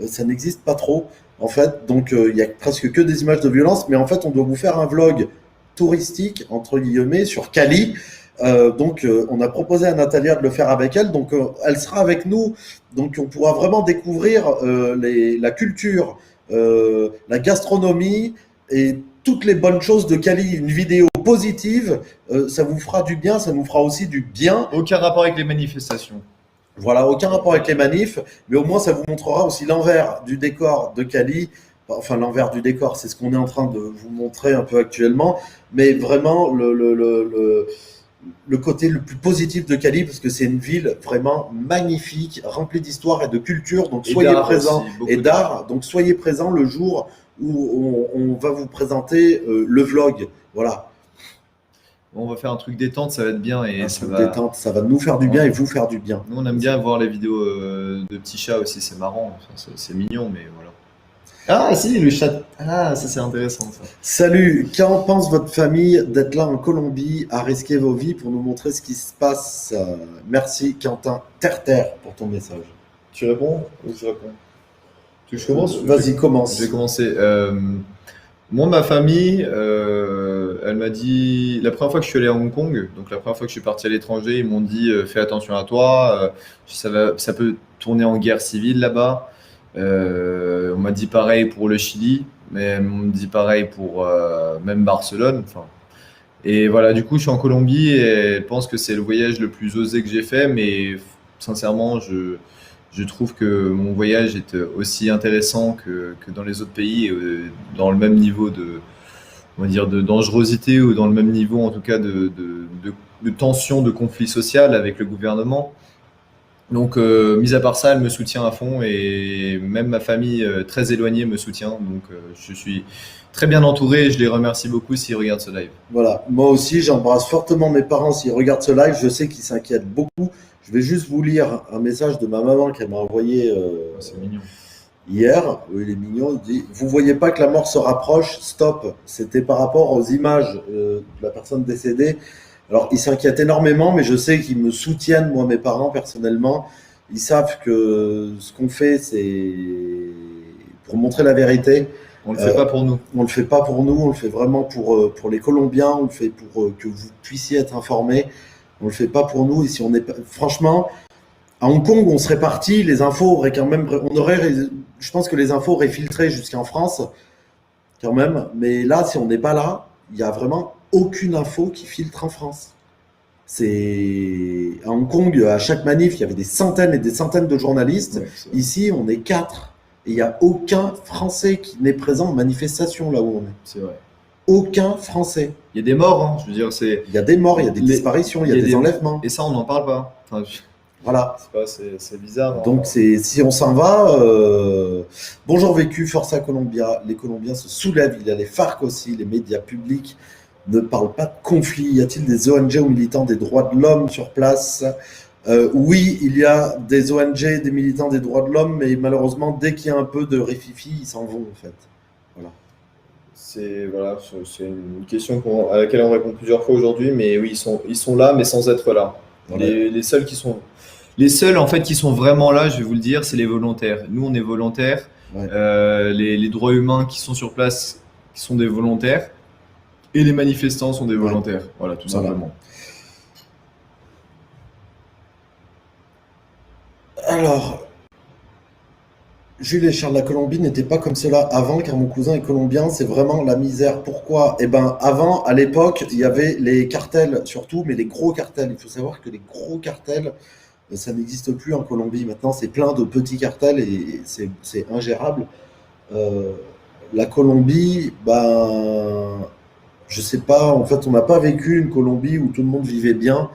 ça n'existe pas trop. En fait, donc il y a presque que des images de violence, mais en fait, on doit vous faire un vlog touristique, entre guillemets, sur Cali. Donc, on a proposé à Natalia de le faire avec elle. Donc, elle sera avec nous. Donc, on pourra vraiment découvrir la culture, la gastronomie et toutes les bonnes choses de Cali. Une vidéo positive, ça vous fera du bien, ça nous fera aussi du bien. Aucun rapport avec les manifestations. Voilà, aucun rapport avec les manifs, mais au moins ça vous montrera aussi l'envers du décor de Cali. Enfin, l'envers du décor, c'est ce qu'on est en train de vous montrer un peu actuellement, mais vraiment le côté le plus positif de Cali, parce que c'est une ville vraiment magnifique, remplie d'histoire et de culture, donc soyez présents, et d'art, donc soyez présents le jour où on va vous présenter le vlog, voilà. On va faire un truc détente, ça va être bien. Et détente, ça va nous faire du bien et vous faire du bien. Nous, on aime bien voir les vidéos de petits chats aussi, c'est marrant, enfin, c'est mignon, mais voilà. Ah si, le chat. Ah, ça c'est intéressant ça. Salut, qu'en pense votre famille d'être là en Colombie à risquer vos vies pour nous montrer ce qui se passe? Merci Quentin Terre pour ton message. Tu réponds ou je réponds? Tu veux que je commence? Vas-y, commence. Je vais commencer. Moi, ma famille, elle m'a dit, la première fois que je suis allé à Hong Kong, donc la première fois que je suis parti à l'étranger, ils m'ont dit fais attention à toi, ça peut tourner en guerre civile là-bas. On m'a dit pareil pour le Chili, mais on me dit pareil pour même Barcelone. Enfin, et voilà, du coup, je suis en Colombie et je pense que c'est le voyage le plus osé que j'ai fait, mais sincèrement, je trouve que mon voyage est aussi intéressant que dans les autres pays, dans le même niveau on va dire, de dangerosité ou dans le même niveau, en tout cas, de tension, de conflit social avec le gouvernement. Donc, mis à part ça, elle me soutient à fond et même ma famille très éloignée me soutient. Donc, je suis très bien entouré et je les remercie beaucoup s'ils regardent ce live. Voilà, moi aussi, j'embrasse fortement mes parents s'ils regardent ce live. Je sais qu'ils s'inquiètent beaucoup. Je vais juste vous lire un message de ma maman qu'elle m'a envoyé C'est mignon. hier. Il est mignon. Il dit: vous voyez pas que la mort se rapproche? Stop. C'était par rapport aux images de la personne décédée. Alors, ils s'inquiètent énormément, mais je sais qu'ils me soutiennent, moi, mes parents, personnellement. Ils savent que ce qu'on fait, c'est pour montrer la vérité. On le fait pas pour nous. On le fait pas pour nous, on le fait vraiment pour les Colombiens, on le fait pour que vous puissiez être informés. On le fait pas pour nous. Et si on est franchement, à Hong Kong, on serait parti, les infos auraient quand même, je pense que les infos auraient filtré jusqu'en France, quand même. Mais là, si on n'est pas là, il y a vraiment aucune info qui filtre en France. C'est à Hong Kong, à chaque manif, il y avait des centaines et des centaines de journalistes. Ouais, c'est vrai. Ici, on est 4. Et il n'y a aucun Français qui n'est présent en manifestation là où on est. C'est vrai. Aucun Français. Il y a des morts, hein, je veux dire, c'est. Il y a des morts, il y a des disparitions, il y a des enlèvements. Et ça, on n'en parle pas. Enfin, Voilà. c'est bizarre. Hein. Donc, si on s'en va, bonjour vécu, Forza Colombia. Les Colombiens se soulèvent. Il y a les FARC aussi, les médias publics ne parlent pas de conflit. Y a-t-il des ONG ou militants des droits de l'homme sur place? Oui, il y a des ONG, des militants des droits de l'homme, mais malheureusement, dès qu'il y a un peu de rififi, ils s'en vont en fait. Voilà. C'est une question à laquelle on répond plusieurs fois aujourd'hui, mais oui, ils sont là, mais sans être là. Voilà. Les seuls en fait qui sont vraiment là, je vais vous le dire, c'est les volontaires. Nous, on est volontaires. Ouais. Les droits humains qui sont sur place, qui sont des volontaires, et les manifestants sont des volontaires. Voilà, tout Voilà. simplement. Alors, Jules et Charles, la Colombie n'était pas comme cela avant, car mon cousin est colombien, c'est vraiment la misère. Pourquoi? Eh ben, avant, à l'époque, il y avait les cartels surtout, mais les gros cartels. Il faut savoir que les gros cartels, ça n'existe plus en Colombie. Maintenant, c'est plein de petits cartels et c'est ingérable. La Colombie, ben, je sais pas, en fait, on n'a pas vécu une Colombie où tout le monde vivait bien.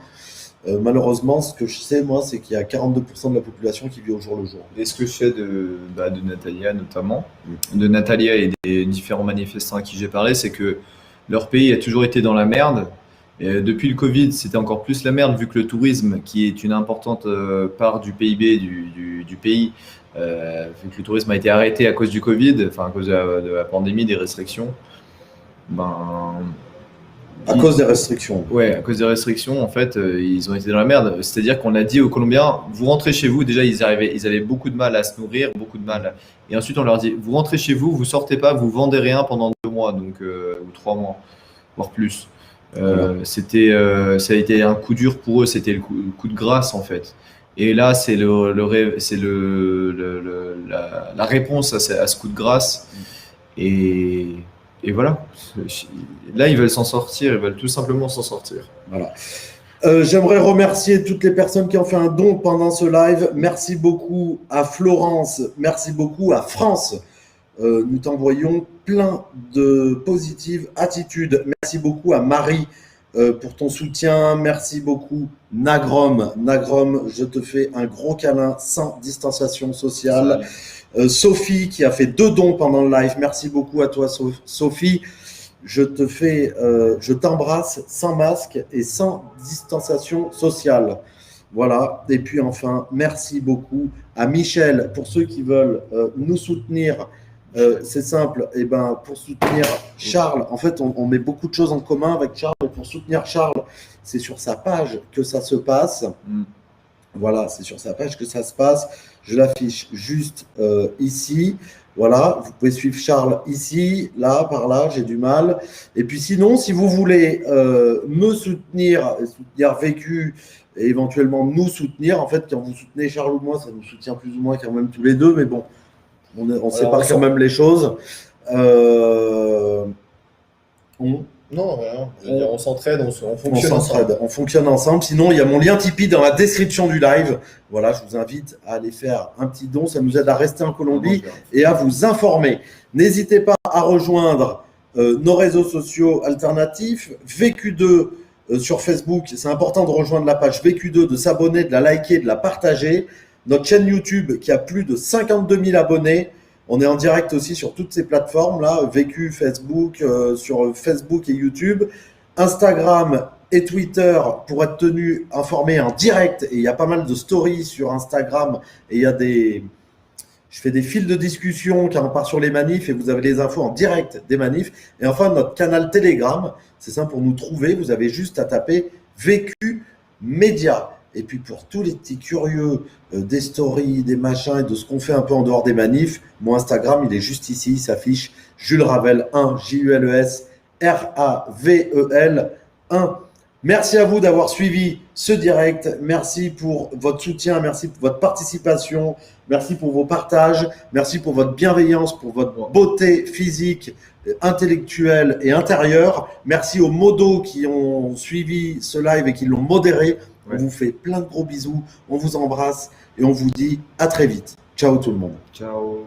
Malheureusement, ce que je sais, moi, c'est qu'il y a 42% de la population qui vit au jour le jour. Et ce que je sais de Natalia notamment, de Natalia et des différents manifestants à qui j'ai parlé, c'est que leur pays a toujours été dans la merde. Et depuis le Covid, c'était encore plus la merde vu que le tourisme, qui est une importante part du PIB du pays, vu que le tourisme a été arrêté à cause du Covid, enfin à cause de la pandémie, des restrictions, À cause des restrictions. Ouais, à cause des restrictions, en fait, ils ont été dans la merde. C'est-à-dire qu'on a dit aux Colombiens, vous rentrez chez vous. Déjà, ils avaient beaucoup de mal à se nourrir, beaucoup de mal. Et ensuite, on leur dit, vous rentrez chez vous, vous sortez pas, vous vendez rien pendant 2 mois, donc ou 3 mois, voire plus. Ça a été un coup dur pour eux. C'était le coup de grâce, en fait. Et là, c'est la réponse à ce coup de grâce. Et voilà, là ils veulent s'en sortir, ils veulent tout simplement s'en sortir. Voilà. J'aimerais remercier toutes les personnes qui ont fait un don pendant ce live. Merci beaucoup à Florence, merci beaucoup à France. Nous t'envoyons plein de positives attitudes. Merci beaucoup à Marie pour ton soutien. Merci beaucoup Nagrom. Nagrom, je te fais un gros câlin sans distanciation sociale. Sophie qui a fait 2 dons pendant le live. Merci beaucoup à toi Sophie. Je t'embrasse sans masque et sans distanciation sociale. Voilà. Et puis enfin, merci beaucoup à Michel pour ceux qui veulent nous soutenir C'est simple. Et ben, pour soutenir Charles, en fait, on met beaucoup de choses en commun avec Charles. Et pour soutenir Charles, c'est sur sa page que ça se passe. Voilà, c'est sur sa page que ça se passe. Je l'affiche juste ici. Voilà, vous pouvez suivre Charles ici, là, par là, j'ai du mal. Et puis sinon, si vous voulez me soutenir, soutenir Vécu, et éventuellement nous soutenir, en fait, quand vous soutenez Charles ou moi, ça nous soutient plus ou moins quand même tous les deux, mais bon, on sépare quand même les choses. Non, rien. Je veux dire, on s'entraide, on On fonctionne ensemble. s'entraide, on fonctionne ensemble. Sinon, il y a mon lien Tipeee dans la description du live. Voilà, je vous invite à aller faire un petit don. Ça nous aide à rester en Colombie et à vous informer. N'hésitez pas à rejoindre nos réseaux sociaux alternatifs. VQ2 sur Facebook. C'est important de rejoindre la page VQ2, de s'abonner, de la liker, de la partager. Notre chaîne YouTube qui a plus de 52 000 abonnés. On est en direct aussi sur toutes ces plateformes-là, Vécu, Facebook, sur Facebook et YouTube, Instagram et Twitter pour être tenu informé en direct. Et il y a pas mal de stories sur Instagram et il y a je fais des fils de discussion quand on part sur les manifs et vous avez les infos en direct des manifs. Et enfin, notre canal Telegram, c'est simple pour nous trouver, vous avez juste à taper Vécu Média. Et puis pour tous les petits curieux des stories, des machins et de ce qu'on fait un peu en dehors des manifs, mon Instagram, il est juste ici, il s'affiche Jules Ravel 1, Jules Ravel 1. Merci à vous d'avoir suivi ce direct. Merci pour votre soutien, merci pour votre participation, merci pour vos partages, merci pour votre bienveillance, pour votre beauté physique, intellectuelle et intérieure. Merci aux modos qui ont suivi ce live et qui l'ont modéré. On vous fait plein de gros bisous, on vous embrasse et on vous dit à très vite. Ciao tout le monde. Ciao.